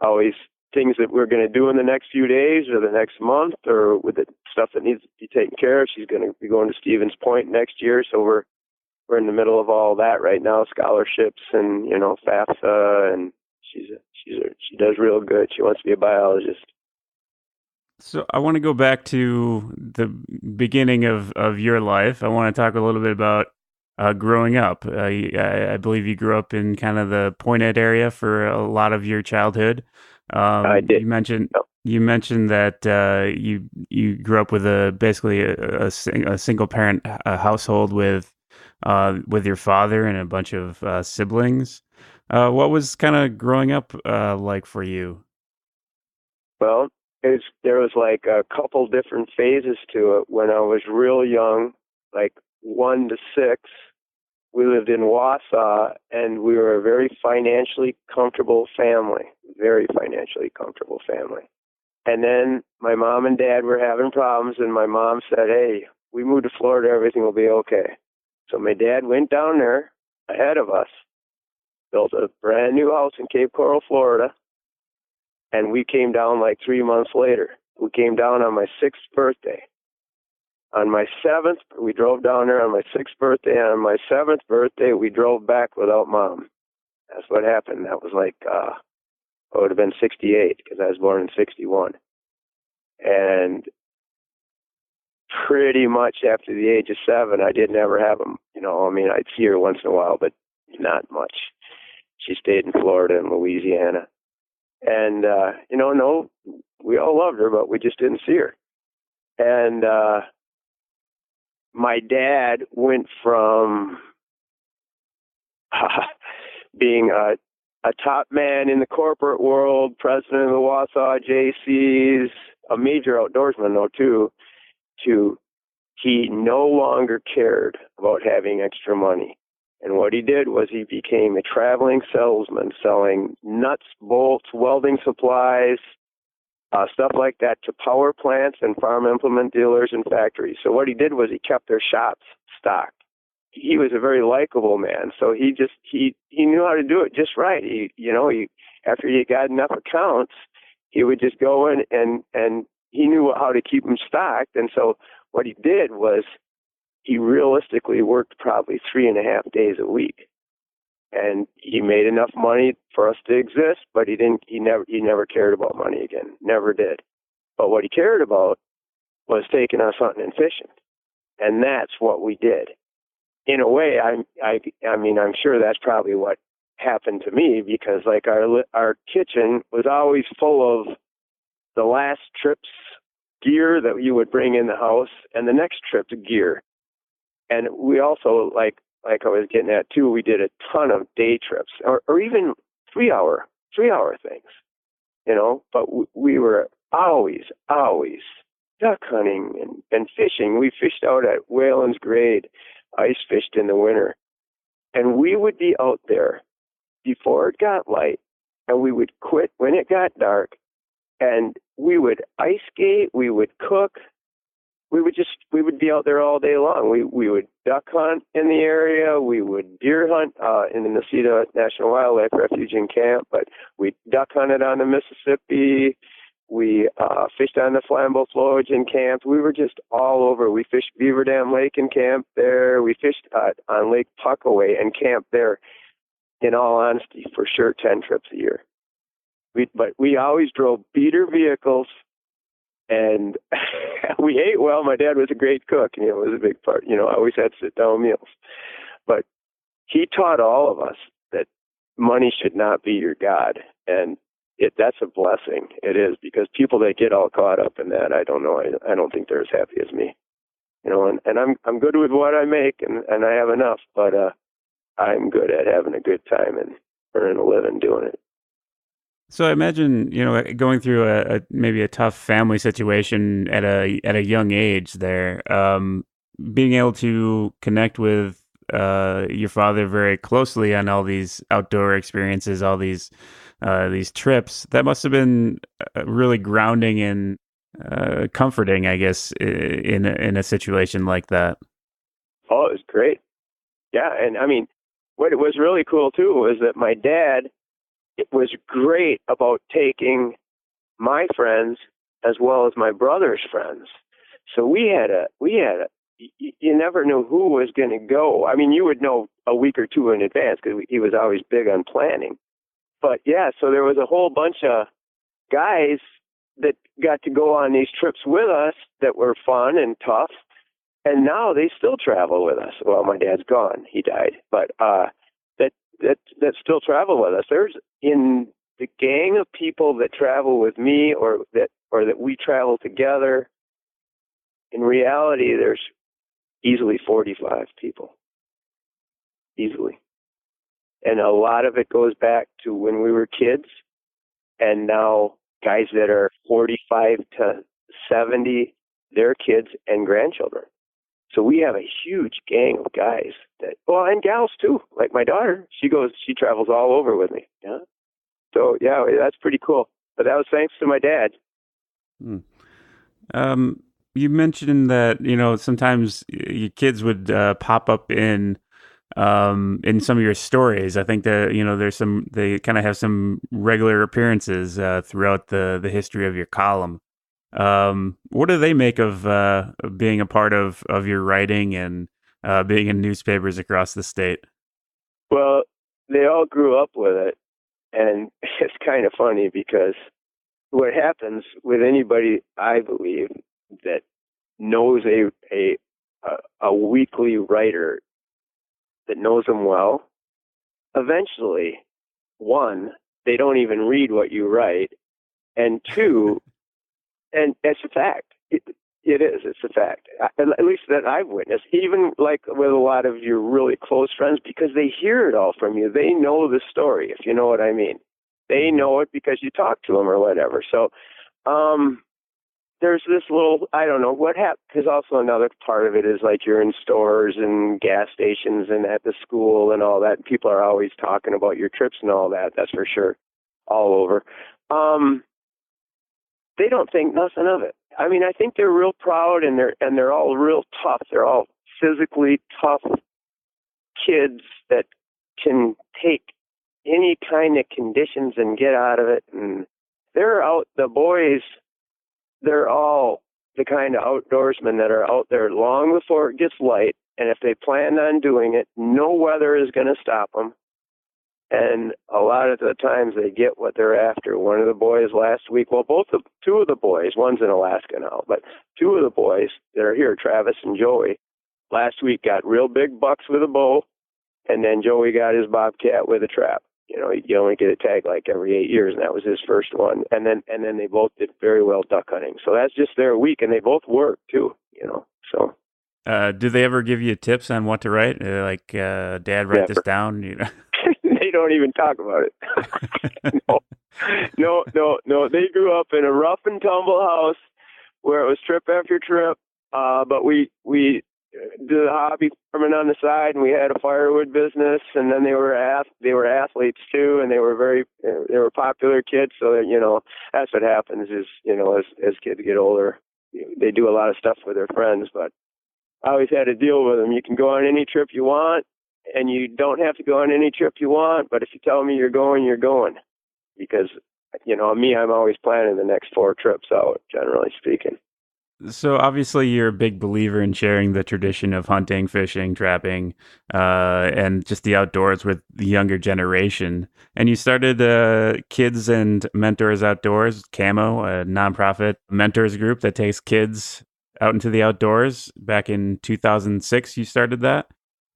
always things that we're going to do in the next few days or the next month, or with the stuff that needs to be taken care of. She's going to be going to Stevens Point next year, so we're in the middle of all that right now, scholarships and FAFSA, and she does real good. She wants to be a biologist. So I want to go back to the beginning of your life. I want to talk a little bit about growing up. I believe you grew up in kind of the Point Ed area for a lot of your childhood. I did. You mentioned that you grew up with basically a single parent household with your father and a bunch of siblings. What was kind of growing up like for you? Well, there was a couple different phases to it. When I was real young, 1 to 6, we lived in Wausau, and we were a very financially comfortable family, very financially comfortable family. And then my mom and dad were having problems, and my mom said, hey, we moved to Florida, everything will be okay. So my dad went down there ahead of us, built a brand new house in Cape Coral, Florida, and we came down like 3 months later. We came down on my 6th birthday. On my 7th, we drove down there on my 6th birthday, and on my 7th birthday, we drove back without Mom. That's what happened. That was like, it would have been 68, because I was born in 61. And pretty much after the age of 7, I didn't ever have them. I mean, I'd see her once in a while, but not much. She stayed in Florida and Louisiana. And, no, we all loved her, but we just didn't see her. And my dad went from being a top man in the corporate world, president of the Wausau JCs, a major outdoorsman, though, too, to he no longer cared about having extra money. And what he did was he became a traveling salesman selling nuts, bolts, welding supplies, stuff like that to power plants and farm implement dealers and factories. So what he did was he kept their shops stocked. He was a very likable man, so he knew how to do it just right. After he got enough accounts, he would just go in and he knew how to keep them stocked. And so what he did was he realistically worked probably 3.5 days a week, and he made enough money for us to exist. But he never cared about money again. Never did. But what he cared about was taking us hunting and fishing, and that's what we did. In a way, I mean, I'm sure that's probably what happened to me, because like our kitchen was always full of the last trip's gear that you would bring in the house and the next trip's gear. And we also, like I was getting at too, we did a ton of day trips or even 3-hour things, but we were always duck hunting and fishing. We fished out at Whalen's Grade, ice fished in the winter. And we would be out there before it got light, and we would quit when it got dark, and we would ice skate, we would cook, we would be out there all day long. We would duck hunt in the area, we would deer hunt in the Necedah National Wildlife Refuge and Camp, but we duck hunted on the Mississippi. We fished on the Flambeau Flowage and camped. We were just all over. We fished Beaver Dam Lake and camped there. We fished on Lake Puckaway and camped there, in all honesty, for sure 10 trips a year. But we always drove beater vehicles, and we ate well. My dad was a great cook, and it was a big part. I always had sit-down meals. But he taught all of us that money should not be your God, and that's a blessing. It is, because people that get all caught up in that, I don't know. I don't think they're as happy as me. And I'm good with what I make, and I have enough, but I'm good at having a good time and earning a living doing it. So I imagine, going through maybe a tough family situation at a young age there, being able to connect with your father very closely on all these outdoor experiences, all these trips, that must have been really grounding and comforting, I guess, in a situation like that. Oh, it was great. Yeah, and I mean, what was really cool too was that my dad was great about taking my friends as well as my brother's friends. So we had you never knew who was going to go. I mean, you would know a week or two in advance, because he was always big on planning. But yeah, so there was a whole bunch of guys that got to go on these trips with us that were fun and tough. And now they still travel with us. Well, my dad's gone. He died. But that still travel with us. There's, in the gang of people that travel with me or that we travel together, in reality, there's easily 45 people. Easily. And a lot of it goes back to when we were kids, and now guys that are 45 to 70, their kids and grandchildren. So we have a huge gang of guys and gals too. Like my daughter, she travels all over with me. Yeah. So yeah, that's pretty cool. But that was thanks to my dad. Hmm. You mentioned that, sometimes your kids would pop up in some of your stories. I think that, they kind of have some regular appearances throughout the history of your column. What do they make of being a part of your writing and being in newspapers across the state? Well, they all grew up with it, and it's kind of funny because what happens with anybody, I believe, that knows a weekly writer that knows them well, eventually, one, they don't even read what you write, and two, and it's a fact. It is. It's a fact. At least that I've witnessed. Even like with a lot of your really close friends, because they hear it all from you. They know the story, if you know what I mean. They know it because you talk to them or whatever. So, there's this little, I don't know what happened, because also another part of it is like you're in stores and gas stations and at the school and all that. People are always talking about your trips and all that. That's for sure, all over. They don't think nothing of it. I mean, I think they're real proud, and they're all real tough. They're all physically tough kids that can take any kind of conditions and get out of it. And the boys, they're all the kind of outdoorsmen that are out there long before it gets light. And if they plan on doing it, no weather is going to stop them. And a lot of the times they get what they're after. One of the boys last week, two of the boys, one's in Alaska now, but two of the boys that are here, Travis and Joey, last week got real big bucks with a bow, and then Joey got his bobcat with a trap. You only get a tag like every 8 years, and that was his first one. And then they both did very well duck hunting. So that's just their week, and they both work too. So. Do they ever give you tips on what to write? Dad, write this down. They don't even talk about it. No. They grew up in a rough and tumble house where it was trip after trip. But we did a hobby farming on the side, and we had a firewood business. And then they were athletes too, and they were popular kids. So that, that's what happens is as kids get older, they do a lot of stuff with their friends. But I always had to deal with them. You can go on any trip you want, and you don't have to go on any trip you want. But if you tell me you're going, you're going. Because, me, I'm always planning the next 4 trips out, generally speaking. So obviously you're a big believer in sharing the tradition of hunting, fishing, trapping, and just the outdoors with the younger generation. And you started Kids and Mentors Outdoors, KAMO, a nonprofit mentors group that takes kids out into the outdoors. Back in 2006, you started that.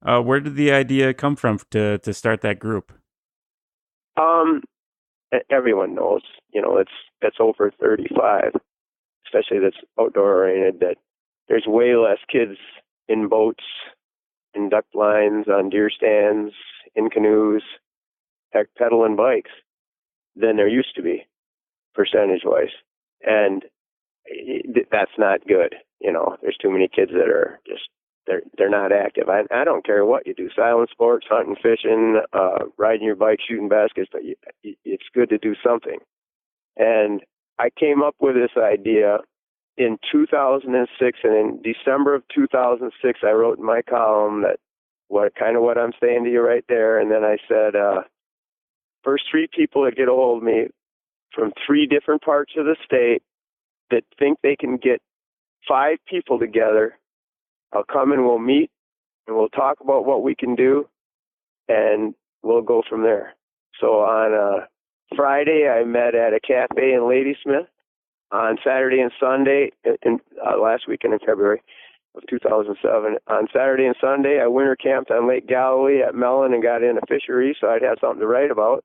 Where did the idea come from to start that group? Everyone knows, it's over 35. Especially that's outdoor oriented, that there's way less kids in boats, in duck blinds, on deer stands, in canoes, heck, pedaling bikes than there used to be, percentage-wise. And that's not good. There's too many kids that are just, they're not active. I don't care what you do, silent sports, hunting, fishing, riding your bike, shooting baskets, but it's good to do something. And I came up with this idea in 2006, and in December of 2006, I wrote in my column that what I'm saying to you right there. And then I said, first 3 people that get a hold of me from 3 different parts of the state that think they can get 5 people together, I'll come and we'll meet and we'll talk about what we can do, and we'll go from there. So on Friday, I met at a cafe in Ladysmith. On Saturday and Sunday, last weekend in February of 2007, on Saturday and Sunday, I winter camped on Lake Galilee at Mellon and got in a fishery, so I'd have something to write about.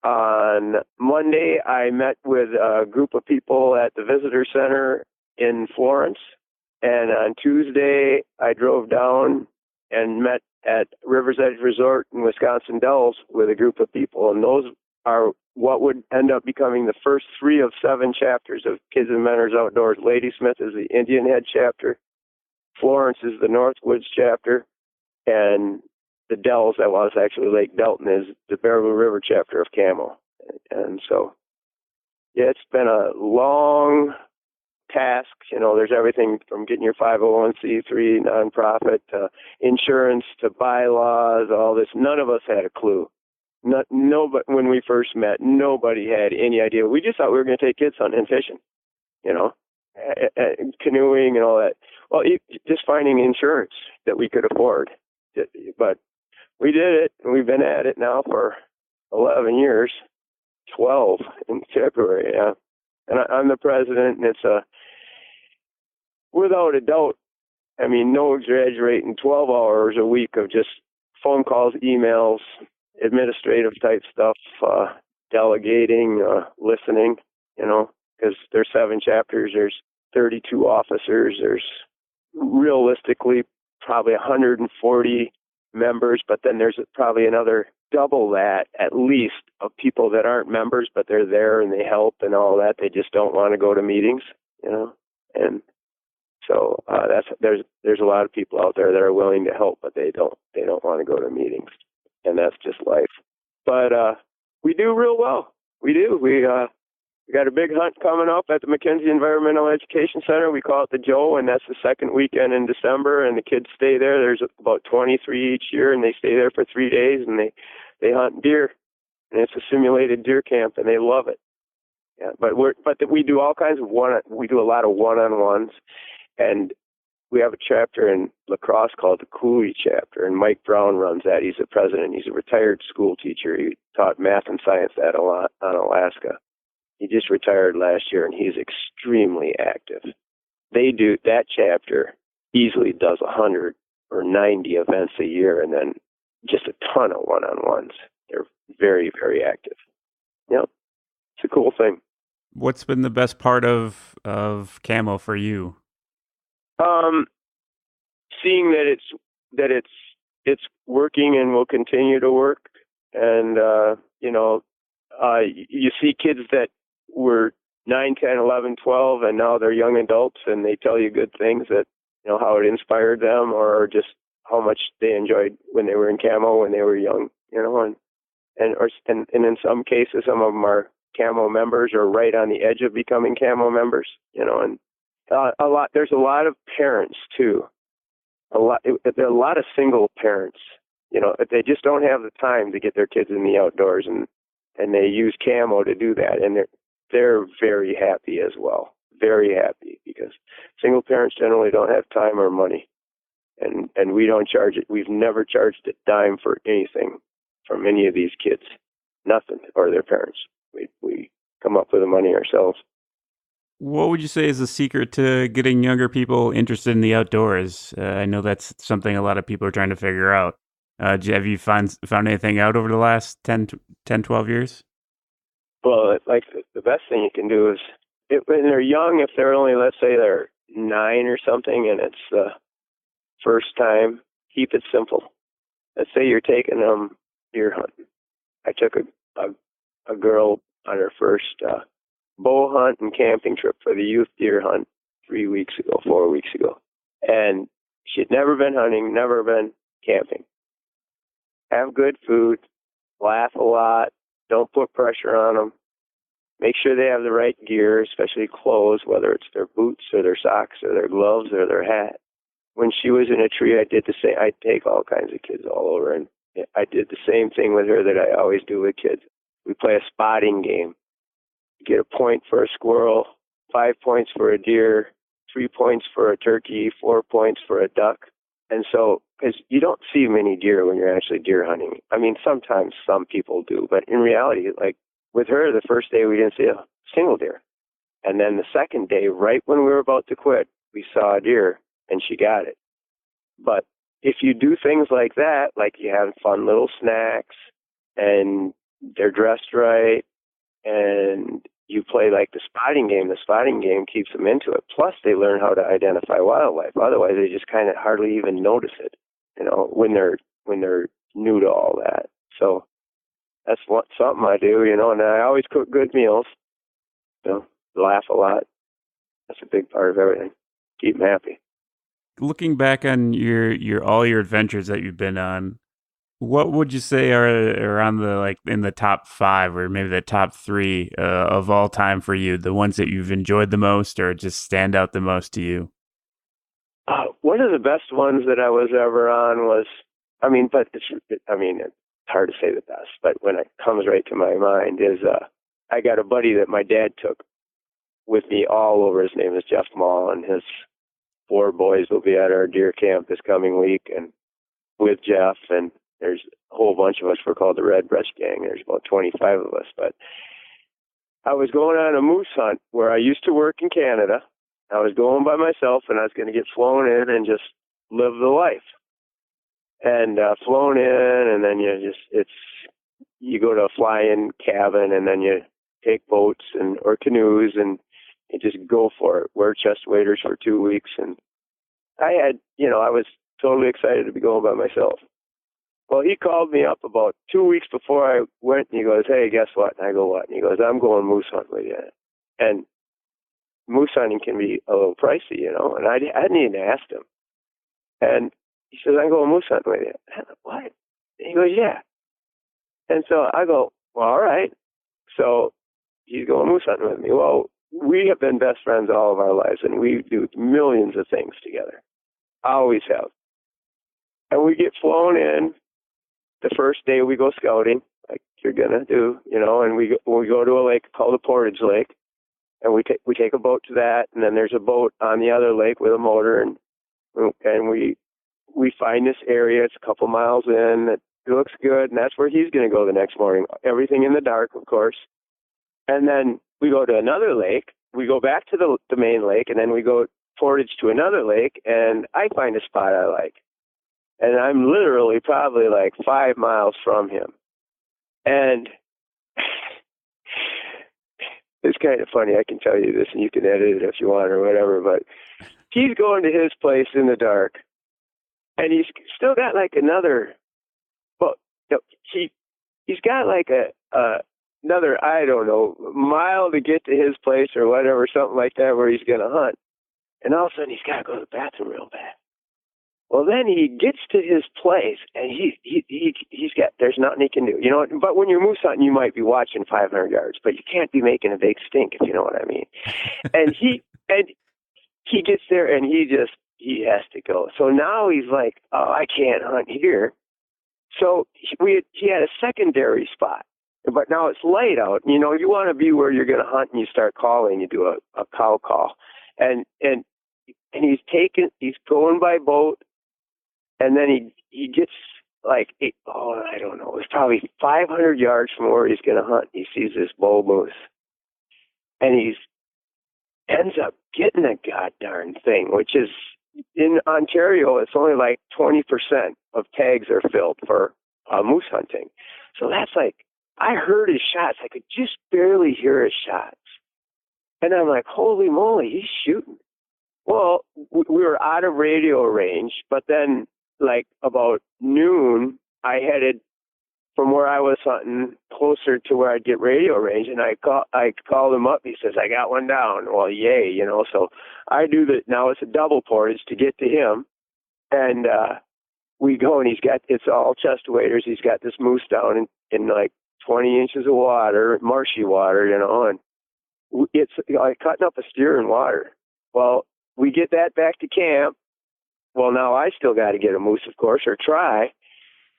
On Monday, I met with a group of people at the Visitor Center in Florence. And on Tuesday, I drove down and met at River's Edge Resort in Wisconsin Dells with a group of people. And those are what would end up becoming the first 3 of 7 chapters of Kids and Mentors Outdoors. Ladysmith is the Indian Head chapter. Florence is the Northwoods chapter, and the Dells, that was actually Lake Delton, is the Baraboo River chapter of KAMO. And so, yeah, it's been a long task. There's everything from getting your 501c3 nonprofit to insurance to bylaws, all this. None of us had a clue. Nobody, when we first met, nobody had any idea. We just thought we were going to take kids hunting and fishing, canoeing and all that. Well, just finding insurance that we could afford. But we did it, and we've been at it now for 11 years, 12 in February, yeah. And I'm the president, and it's without a doubt, I mean, no exaggerating, 12 hours a week of just phone calls, emails, administrative type stuff, delegating, listening, because there's 7 chapters, there's 32 officers, there's realistically probably 140 members, but then there's probably another double that at least of people that aren't members, but they're there and they help and all that. They just don't want to go to meetings, and so there's a lot of people out there that are willing to help, but they don't want to go to meetings, and that's just life. But we do real well. We do. We got a big hunt coming up at the McKenzie Environmental Education Center. We call it the Joe, and that's the second weekend in December, and the kids stay there. There's about 23 each year, and they stay there for 3 days, and they hunt deer, and it's a simulated deer camp, and they love it. Yeah, but we do all kinds of we do a lot of one-on-ones, and we have a chapter in La Crosse called the Cooley chapter, and Mike Brown runs that. He's the president. He's a retired school teacher. He taught math and science on Alaska. He just retired last year, and he's extremely active. That chapter easily does 100 or 90 events a year, and then just a ton of one-on-ones. They're very, very active. Yep, it's a cool thing. What's been the best part of KAMO for you? Seeing that it's working and will continue to work, and you see kids that were 9, 10, 11, 12, and now they're young adults, and they tell you good things that, how it inspired them, or just how much they enjoyed when they were in KAMO when they were young, and in some cases, some of them are KAMO members or right on the edge of becoming KAMO members, and there's a lot of parents too. There are a lot of single parents, they just don't have the time to get their kids in the outdoors, and they use KAMO to do that, and they're very happy as well. Very happy, because single parents generally don't have time or money, and we don't charge it. We've never charged a dime for anything from any of these kids, nothing, or their parents. We come up with the money ourselves. What would you say is the secret to getting younger people interested in the outdoors? I know that's something a lot of people are trying to figure out. Have you found anything out over the last 10, 12 years? Well, the best thing you can do is, when they're young, if they're only, let's say they're 9 or something, and it's the first time, keep it simple. Let's say you're taking them deer hunting. I took a girl on her first bow hunt and camping trip for the youth deer hunt 4 weeks ago. And she'd never been hunting, never been camping. Have good food, laugh a lot, don't put pressure on them. Make sure they have the right gear, especially clothes, whether it's their boots or their socks or their gloves or their hat. When she was in a tree, I did the same. I take all kinds of kids all over, and I did the same thing with her that I always do with kids. We play a spotting game. You get a point for a squirrel, 5 points for a deer, 3 points for a turkey, 4 points for a duck. And so, because you don't see many deer when you're actually deer hunting. I mean, sometimes some people do, but in reality, like with her, the first day we didn't see a single deer. And then the second day, right when we were about to quit, we saw a deer, and she got it. But if you do things like that, like you have fun little snacks, and they're dressed right, and you play like the spotting game keeps them into it. Plus, they learn how to identify wildlife. Otherwise, they just kind of hardly even notice it, when they're new to all that. So that's something I do, and I always cook good meals, laugh a lot. That's a big part of everything. Keep them happy. looking back on your all your adventures that you've been on, what would you say are on the like in the top five or maybe the top three of all time for you? The ones that you've enjoyed the most or just stand out the most to you? One of the best ones that I was ever on was, it's hard to say the best, but when it comes right to my mind is, I got a buddy that my dad took with me all over. His name is Jeff Mall, and his 4 boys will be at our deer camp this coming week, and with Jeff, and there's a whole bunch of us. We're called the Red Breast Gang. There's about 25 of us, but I was going on a moose hunt where I used to work in Canada. I was going by myself, and I was going to get flown in and just live the life. And flown in, and then you go to a fly-in cabin, and then you take boats or canoes, and you just go for it. Wear chest waders for 2 weeks, and I was totally excited to be going by myself. Well, he called me up about 2 weeks before I went, and he goes, "Hey, guess what?" And I go, "What?" And he goes, "I'm going moose hunting with you." And moose hunting can be a little pricey, and I hadn't even asked him. And he says, "I'm going moose hunting with you." And I go, "What?" And he goes, "Yeah." And so I go, "Well, all right." So he's going moose hunting with me. Well, we have been best friends all of our lives, and we do millions of things together. Always have. And we get flown in. The first day we go scouting, like you're gonna do, and we go to a lake called the Portage Lake, and we take a boat to that, and then there's a boat on the other lake with a motor, and we find this area. It's a couple miles in. It looks good, and that's where he's gonna go the next morning. Everything in the dark, of course. And then we go to another lake. We go back to the main lake, and then we go portage to another lake, and I find a spot I like. And I'm literally probably like 5 miles from him. And it's kind of funny. I can tell you this, and you can edit it if you want or whatever, but he's going to his place in the dark, and he's still got like another, well, he's got like another, I don't know, mile to get to his place or whatever, something like that, where he's going to hunt. And all of a sudden, he's got to go to the bathroom real bad. Well, then he gets to his place, and he's got, there's nothing he can do, But when you're moose hunting, you might be watching 500 yards, but you can't be making a big stink, if you know what I mean. And he gets there, and he has to go. So now he's like, "Oh, I can't hunt here." So he had a secondary spot, but now it's light out. You want to be where you're going to hunt, and you start calling. You do a cow call, and he's going by boat. And then he gets like, I don't know, it's probably 500 yards from where he's going to hunt. He sees this bull moose. And he ends up getting a goddamn thing, which is, in Ontario, it's only like 20% of tags are filled for moose hunting. So that's like, I heard his shots. I could just barely hear his shots. And I'm like, holy moly, he's shooting. Well, we were out of radio range, but then, like about noon, I headed from where I was hunting closer to where I'd get radio range, and I called him up. He says, "I got one down." Well, yay, So I do that. Now it's a double portage to get to him, and we go, and it's all chest waders. He's got this moose down in like 20 inches of water, marshy water, and it's like cutting up a steer in water. Well, we get that back to camp. Well, now I still got to get a moose, of course, or try.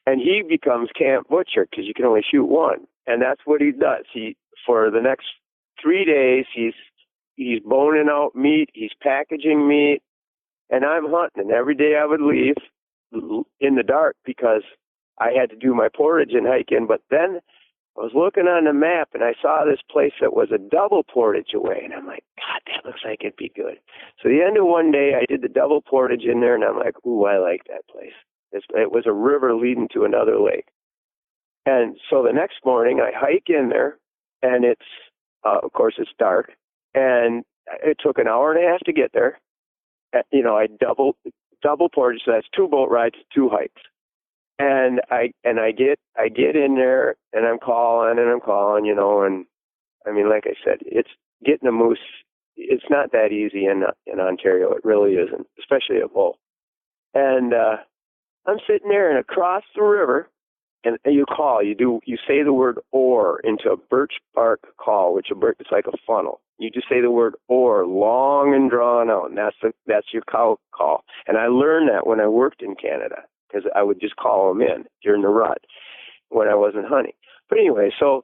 And he becomes camp butcher because you can only shoot one. And that's what he does. For the next 3 days, he's boning out meat. He's packaging meat. And I'm hunting. And every day I would leave in the dark because I had to do my portage and hike in. But then I was looking on the map, and I saw this place that was a double portage away. And I'm like, God, that looks like it'd be good. So the end of one day, I did the double portage in there, and I'm like, ooh, I like that place. It was a river leading to another lake. And so the next morning, I hike in there, and it's, of course, it's dark. And it took an hour and a half to get there. I double portage, so that's 2 boat rides, 2 hikes. And I get in there, and I'm calling, and and I mean, like I said, it's getting a moose. It's not that easy in Ontario. It really isn't, especially a bull. And I'm sitting there, and across the river, and you say the word "or" into a birch bark call, which it's like a funnel. You just say the word "or" long and drawn out, and that's your cow call. And I learned that when I worked in Canada, because I would just call them in during the rut when I wasn't hunting. But anyway, so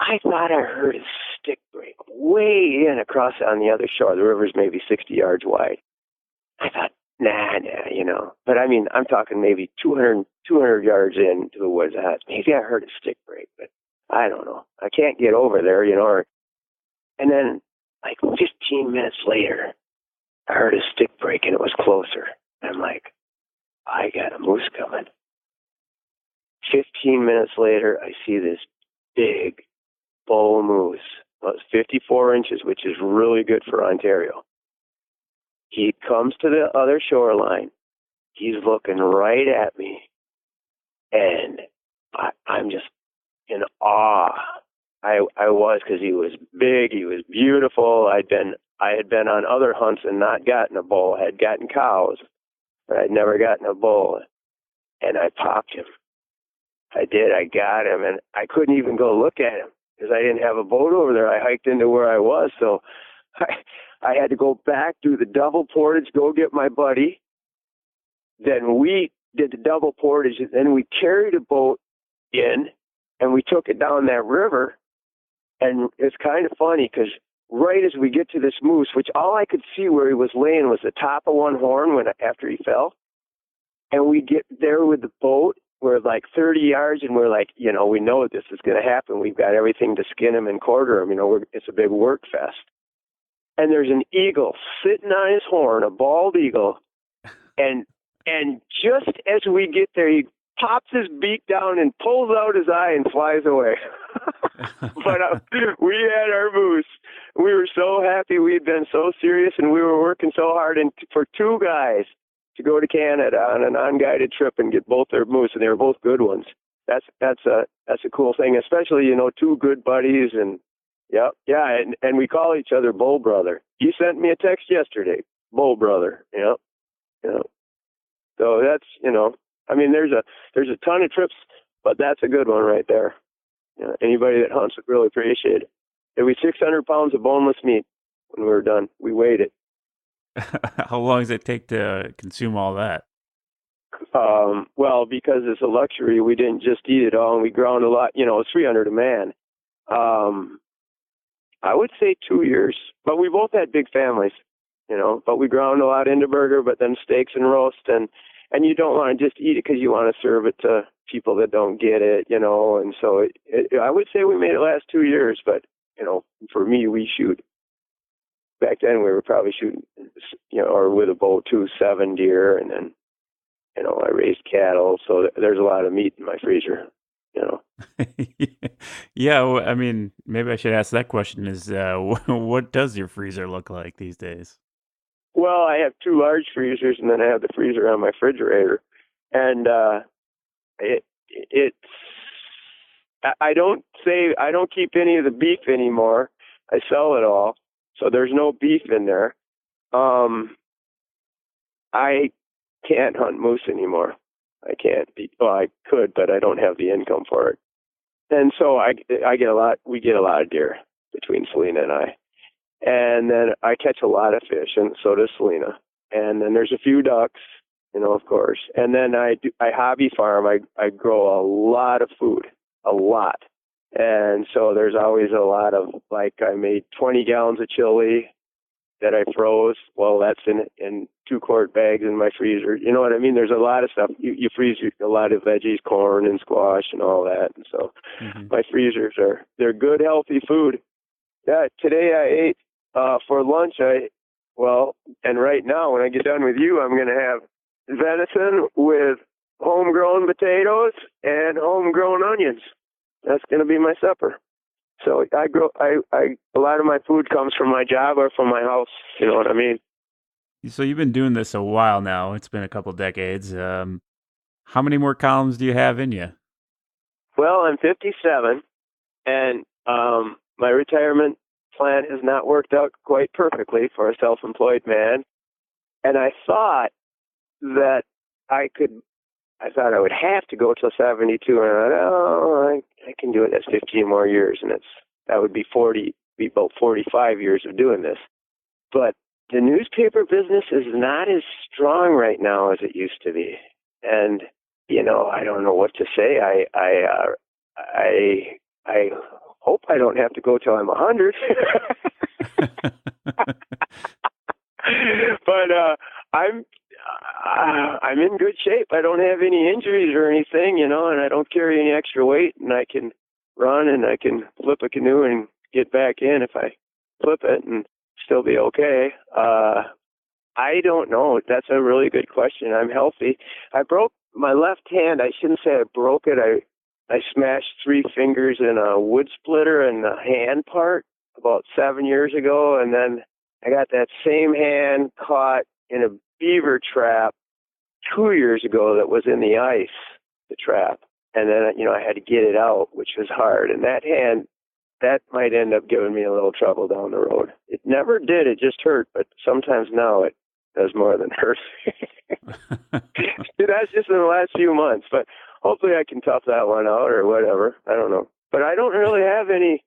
I thought I heard a stick break way in across on the other shore. The river's maybe 60 yards wide. I thought, nah, But I mean, I'm talking maybe 200 yards into the woods. Maybe I heard a stick break, but I don't know. I can't get over there, and then, like 15 minutes later, I heard a stick break, and it was closer. I'm like, I got a moose coming. 15 minutes later, I see this big bull moose. Well, it's 54 inches, which is really good for Ontario. He comes to the other shoreline. He's looking right at me, and I'm just in awe. I was, because he was big, he was beautiful. I had been on other hunts and not gotten a bull. I had gotten cows, but I'd never gotten a bull. And I popped him. I did. I got him, and I couldn't even go look at him because I didn't have a boat over there. I hiked into where I was, so I had to go back, do the double portage, go get my buddy. Then we did the double portage, and then we carried a boat in, and we took it down that river. And it's kind of funny because right as we get to this moose, which all I could see where he was laying was the top of one horn after he fell. And we get there with the boat. We're like 30 yards, and we're like, we know this is going to happen. We've got everything to skin him and quarter him. It's a big work fest. And there's an eagle sitting on his horn, a bald eagle. And just as we get there, he pops his beak down and pulls out his eye and flies away. But we had our moose. We were so happy. We had been so serious, and we were working so hard. And for two guys to go to Canada on an unguided trip and get both their moose, and they were both good ones. That's a cool thing, especially two good buddies. And yeah, and we call each other Bull Brother. He sent me a text yesterday, Bull Brother. Yeah. So that's there's a ton of trips, but that's a good one right there. Anybody that hunts would really appreciate it. It was 600 pounds of boneless meat when we were done. We weighed it. How long does it take to consume all that? Well, because it's a luxury, we didn't just eat it all, and we ground a lot. 300 a man. I would say 2 years, but we both had big families. But we ground a lot into burger, but then steaks and roast, and you don't want to just eat it because you want to serve it to people that don't get it, and so I would say we made it last 2 years, but, for me, we shoot. Back then we were probably shooting, or with a bow too, 7 deer, and then, I raised cattle, so there's a lot of meat in my freezer, Yeah, well, I mean, maybe I should ask that question is, what does your freezer look like these days? Well, I have 2 large freezers, and then I have the freezer on my refrigerator, and I don't keep any of the beef anymore. I sell it all, so there's no beef in there. I can't hunt moose anymore. I can't. I could, but I don't have the income for it. And so we get a lot of deer between Selena and I. And then I catch a lot of fish, and so does Selena. And then there's a few ducks, of course. And then I hobby farm. I grow a lot of food, a lot. And so there's always a lot of, I made 20 gallons of chili that I froze. Well, that's in 2-quart bags in my freezer. You know what I mean? There's a lot of stuff. You freeze a lot of veggies, corn and squash and all that. And so my freezers they're good, healthy food. Yeah, today I ate for lunch. And right now when I get done with you, I'm going to have venison with homegrown potatoes and homegrown onions. That's going to be my supper. So a lot of my food comes from my job or from my house. You know what I mean? So you've been doing this a while now. It's been a couple decades. How many more columns do you have in you? Well, I'm 57, and my retirement plan has not worked out quite perfectly for a self-employed man. And I thought that I thought I would have to go till 72, and I thought, oh, I can do it. That's 15 more years, and that would be about 45 years of doing this. But the newspaper business is not as strong right now as it used to be, and I don't know what to say. I hope I don't have to go till I'm 100. But I'm in good shape. I don't have any injuries or anything, and I don't carry any extra weight, and I can run and I can flip a canoe and get back in if I flip it and still be okay. I don't know. That's a really good question. I'm healthy. I broke my left hand. I shouldn't say I broke it. I smashed 3 fingers in a wood splitter in the hand part about 7 years ago, and then I got that same hand caught in a beaver trap 2 years ago that was in the ice, the trap. And then, I had to get it out, which was hard. And that hand, that might end up giving me a little trouble down the road. It never did. It just hurt. But sometimes now it does more than hurt. That's just in the last few months. But hopefully I can tough that one out or whatever. I don't know. But I don't really have any.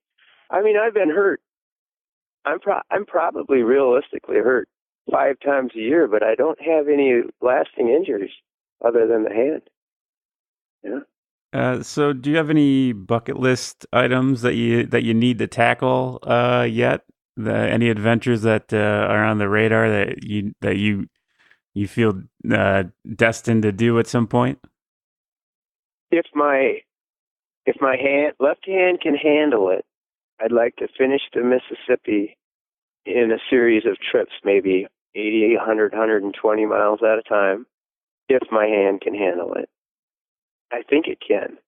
I mean, I've been hurt. I'm probably realistically hurt 5 times a year, but I don't have any lasting injuries other than the hand. Yeah. So do you have any bucket list items that you need to tackle yet? Any adventures that are on the radar that you feel destined to do at some point? If my left hand can handle it, I'd like to finish the Mississippi in a series of trips, maybe 80, 100, 120 miles at a time, if my hand can handle it. I think it can.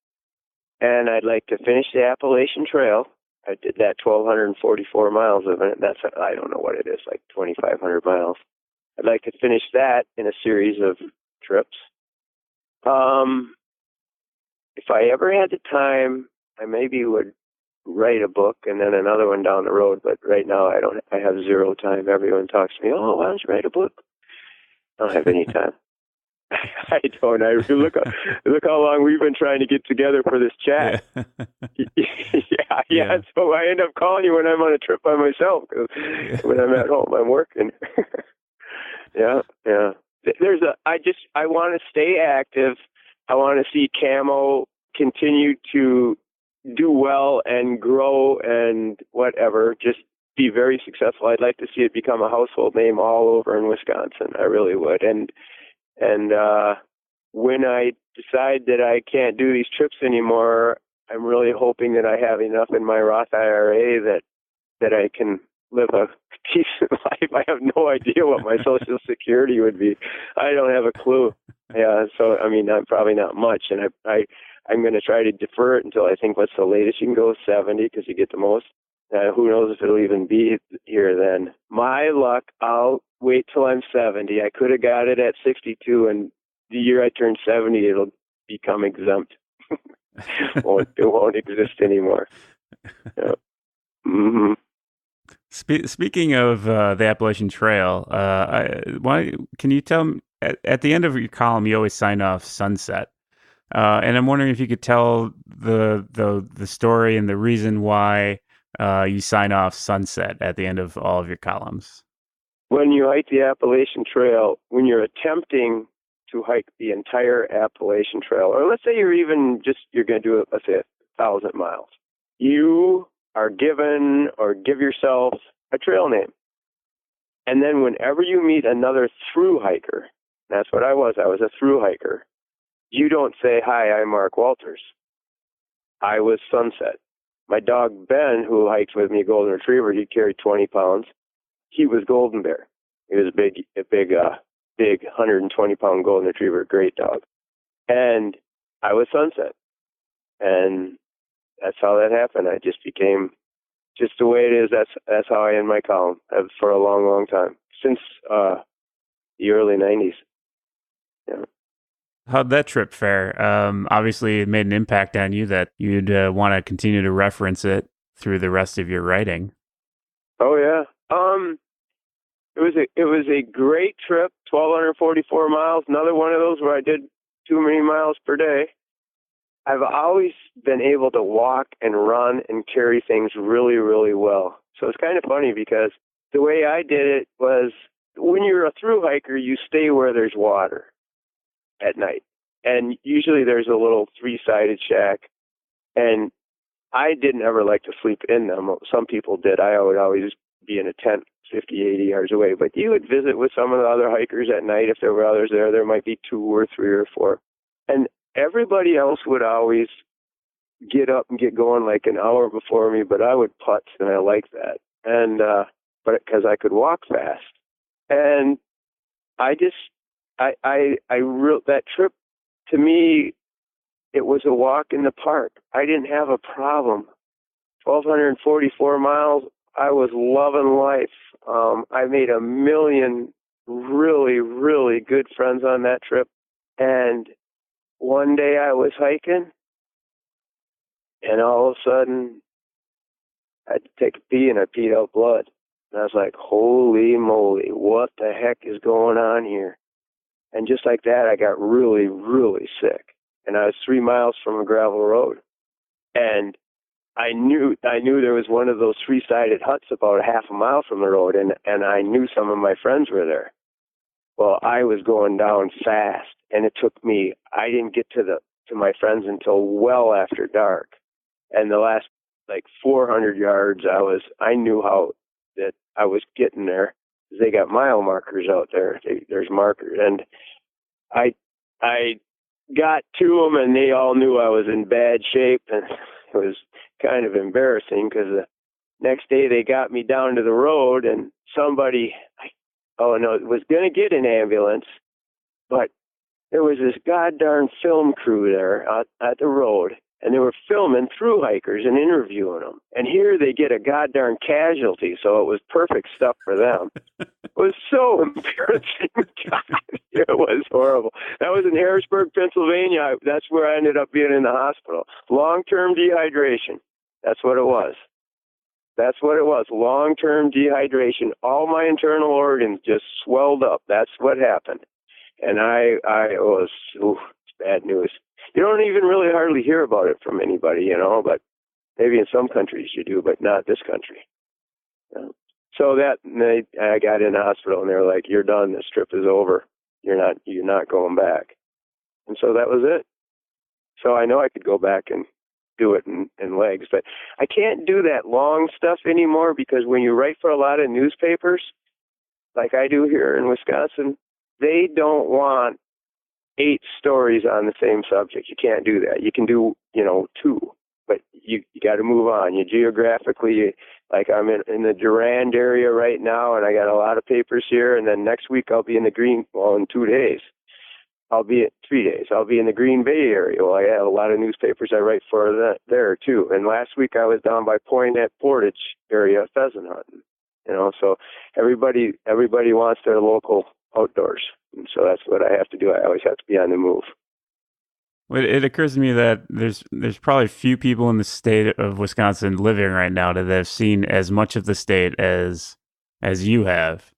And I'd like to finish the Appalachian Trail. I did that 1,244 miles of it. I don't know what it is, like 2,500 miles. I'd like to finish that in a series of trips. If I ever had the time, I maybe would write a book and then another one down the road. But right now, I have zero time. Everyone talks to me, oh, why don't you write a book? I don't have any time. I don't. Look how long we've been trying to get together for this chat. Yeah. So I end up calling you when I'm on a trip by myself. Cause when I'm at home, I'm working. Yeah. I want to stay active. I want to see KAMO continue to do well and grow and whatever. Just be very successful. I'd like to see it become a household name all over in Wisconsin. I really would. And when I decide that I can't do these trips anymore, I'm really hoping that I have enough in my Roth IRA that I can live a decent life. I have no idea what my Social Security would be. I don't have a clue. Yeah, so I mean, I'm probably not much, and I'm going to try to defer it until I think what's the latest you can go, 70, because you get the most. Who knows if it'll even be here then. My luck, I'll wait till I'm 70. I could have got it at 62, and the year I turn 70, it'll become exempt. It won't exist anymore. Yeah. Mm-hmm. Speaking of the Appalachian Trail, can you tell me, at the end of your column, you always sign off sunset. And I'm wondering if you could tell the story and the reason why you sign off sunset at the end of all of your columns. When you hike the Appalachian Trail, when you're attempting to hike the entire Appalachian Trail, or let's say you're going to do, let's say, 1,000 miles, you are given or give yourself a trail name. And then whenever you meet another through hiker, that's what I was a through hiker, you don't say, hi, I'm Mark Walters. I was Sunset. My dog, Ben, who hikes with me, Golden Retriever, he carried 20 pounds. He was Golden Bear. He was a big 120-pound Golden Retriever, great dog. And I was Sunset. And that's how that happened. I just became just the way it is. That's how I end my column for a long, long time, since the early 90s. Yeah. How'd that trip fare? Obviously, it made an impact on you that you'd want to continue to reference it through the rest of your writing. Oh yeah. It was a great trip 1,244 miles, another one of those where I did too many miles per day. I've always been able to walk and run and carry things really, really well. So it's kind of funny because the way I did it was when you're a thru hiker, you stay where there's water at night. And usually there's a little 3-sided shack. And I didn't ever like to sleep in them. Some people did. I would always be in a tent 50, 80 yards away. But you would visit with some of the other hikers at night. If there were others there, there might be 2 or 3 or 4. And everybody else would always get up and get going like an hour before me, but I would putz, and I liked that. And but because I could walk fast, and I just that trip to me, it was a walk in the park. I didn't have a problem. 1,244 miles. I was loving life. I made a million really, really good friends on that trip, and one day I was hiking, and all of a sudden, I had to take a pee, and I peed out blood. And I was like, holy moly, what the heck is going on here? And just like that, I got really, really sick. And I was 3 miles from a gravel road. And I knew there was one of those 3-sided huts about a half a mile from the road, and I knew some of my friends were there. Well, I was going down fast, and it took me, I didn't get to my friends until well after dark. And the last like 400 yards, I knew how that I was getting there. They got mile markers out there. There's markers, and I got to them, and they all knew I was in bad shape, and it was kind of embarrassing because the next day they got me down to the road, and somebody, was going to get an ambulance, but there was this goddamn film crew there at the road, and they were filming thru hikers and interviewing them. And here they get a goddamn casualty, so it was perfect stuff for them. It was so embarrassing. God, it was horrible. That was in Harrisburg, Pennsylvania. That's where I ended up being in the hospital. Long-term dehydration. That's what it was. That's what it was. Long-term dehydration. All my internal organs just swelled up. That's what happened. And it's bad news. You don't even really hardly hear about it from anybody, but maybe in some countries you do, but not this country. So I got in the hospital, and they were like, "You're done. This trip is over. You're not going back." And so that was it. So I know I could go back and do it in legs, but I can't do that long stuff anymore because when you write for a lot of newspapers, like I do here in Wisconsin, they don't want 8 stories on the same subject. You can't do that. You can do, 2, but you got to move on. You geographically, like I'm in the Durand area right now, and I got a lot of papers here, and then next week I'll be in in 2 days. I'll be at 3 days. I'll be in the Green Bay area. Well, I have a lot of newspapers I write for there too. And last week I was down by Point at Portage area pheasant hunting. So everybody wants their local outdoors. And so that's what I have to do. I always have to be on the move. Well, it occurs to me that there's probably few people in the state of Wisconsin living right now that have seen as much of the state as you have.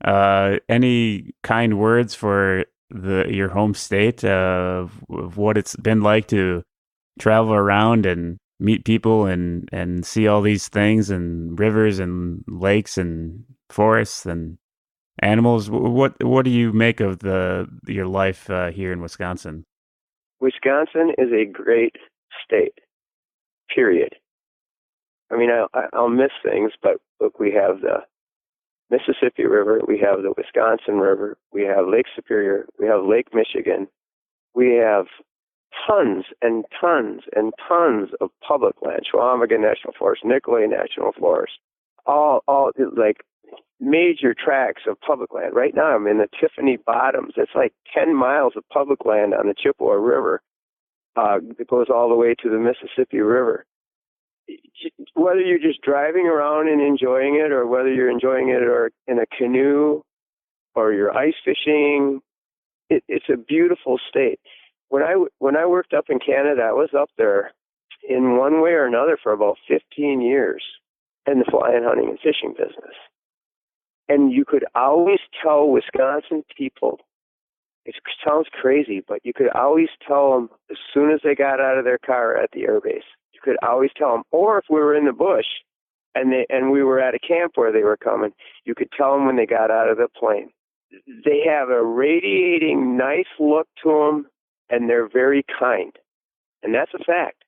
Any kind words for your home state of what it's been like to travel around and meet people and see all these things and rivers and lakes and forests and animals? What do you make of your life here in Wisconsin? Wisconsin is a great state, period. I mean, I'll miss things, but look, we have the Mississippi River, we have the Wisconsin River, we have Lake Superior, we have Lake Michigan, we have tons and tons and tons of public land, Chequamegon National Forest, Nicolay National Forest, all like major tracts of public land. Right now I'm in the Tiffany Bottoms. It's like 10 miles of public land on the Chippewa River. It goes all the way to the Mississippi River. Whether you're just driving around and enjoying it, or whether you're enjoying it or in a canoe, or you're ice fishing, it's a beautiful state. When I worked up in Canada, I was up there in one way or another for about 15 years in the fly and hunting and fishing business. And you could always tell Wisconsin people, it sounds crazy, but you could always tell them as soon as they got out of their car at the airbase. You could always tell them. Or if we were in the bush and we were at a camp where they were coming, you could tell them when they got out of the plane. They have a radiating, nice look to them, and they're very kind. And that's a fact.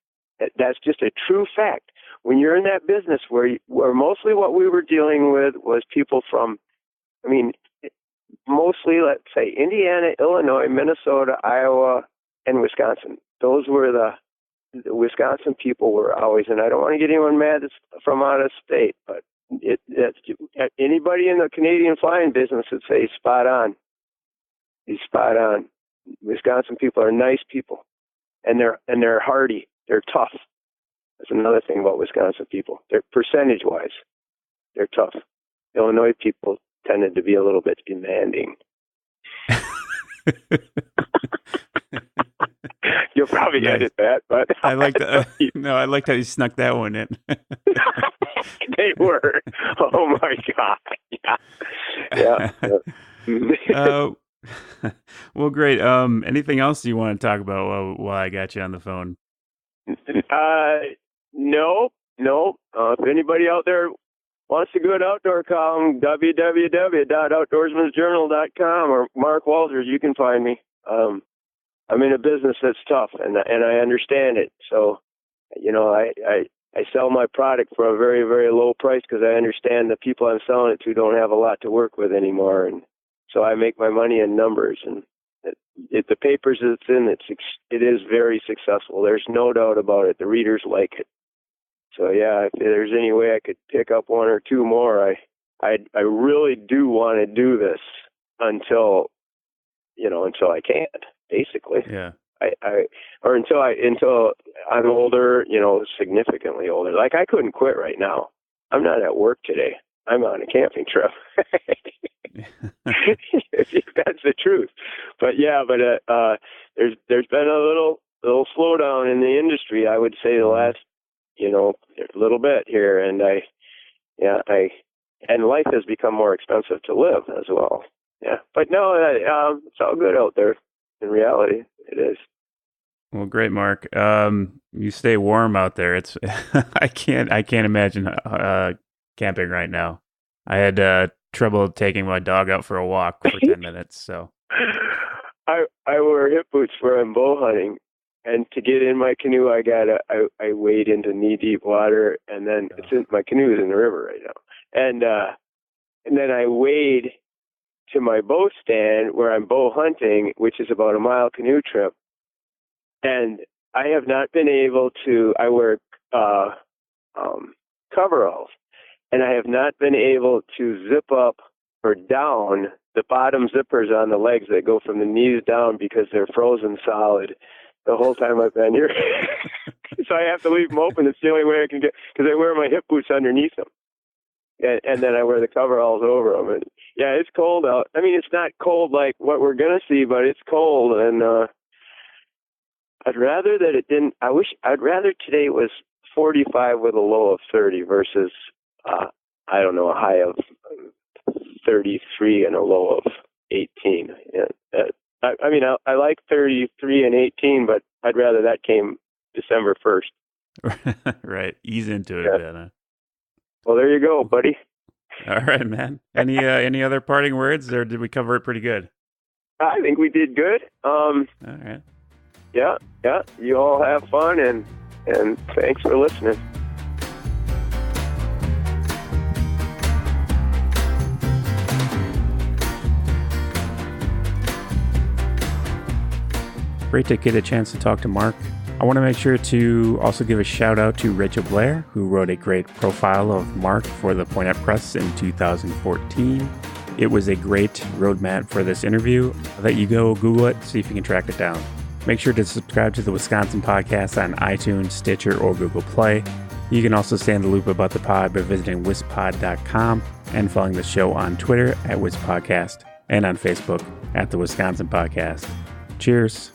That's just a true fact. When you're in that business where mostly what we were dealing with was people from, mostly, let's say, Indiana, Illinois, Minnesota, Iowa, and Wisconsin. Those were the Wisconsin people were always, and I don't want to get anyone mad that's from out of state, but anybody in the Canadian flying business would say spot on. He's spot on. Wisconsin people are nice people, and they're hardy. They're tough. That's another thing about Wisconsin people. They're percentage-wise, they're tough. Illinois people tended to be a little bit demanding. You'll probably nice. Edit that, but I like that. No, I liked how you snuck that one in. They were. Oh my God! Yeah. Well, great. Anything else you want to talk about while I got you on the phone? No. If anybody out there wants a good outdoor column, www.outdoorsmansjournal.com or Mark Walters, you can find me. I'm in a business that's tough, and I understand it. So, I sell my product for a very, very low price because I understand the people I'm selling it to don't have a lot to work with anymore, and so I make my money in numbers. And the papers it's in, it is very successful. There's no doubt about it. The readers like it. So yeah, if there's any way I could pick up one or two more, I really do want to do this until I can't, basically. Yeah. Until I'm older, significantly older. Like I couldn't quit right now. I'm not at work today. I'm on a camping trip. That's the truth. But yeah, there's been a little slowdown in the industry, I would say, the last little bit here, and and life has become more expensive to live as well. Yeah, but no, it's all good out there. In reality, it is. Well, great, Mark. You stay warm out there. It's I can't imagine camping right now. I had trouble taking my dog out for a walk for 10 minutes. So I wear hip boots where I'm bow hunting, and to get in my canoe, I wade into knee deep water, and then my canoe is in the river right now, and then I wade to my bow stand where I'm bow hunting, which is about a mile canoe trip, and I have not been able to. I wear coveralls, and I have not been able to zip up or down the bottom zippers on the legs that go from the knees down because they're frozen solid the whole time I've been here. So I have to leave them open. It's the only way I can get, because I wear my hip boots underneath them. And then I wear the coveralls over them. And yeah, it's cold out. I mean, it's not cold like what we're going to see, but it's cold. And I'd rather that it didn't. I'd rather today it was 45 with a low of 30 versus, a high of 33 and a low of 18. I like 33 and 18, but I'd rather that came December 1st. Right. Ease into it a bit, huh? Well, there you go, buddy. All right, man. Any other parting words, or did we cover it pretty good? I think we did good. All right. Yeah. You all have fun, and thanks for listening. Great to get a chance to talk to Mark. I want to make sure to also give a shout out to Rachel Blair, who wrote a great profile of Mark for the Poinette Press in 2014. It was a great roadmap for this interview. I'll let you go Google it, see if you can track it down. Make sure to subscribe to the Wisconsin Podcast on iTunes, Stitcher, or Google Play. You can also stay in the loop about the pod by visiting wispod.com and following the show on Twitter at WisPodcast and on Facebook at the Wisconsin Podcast. Cheers.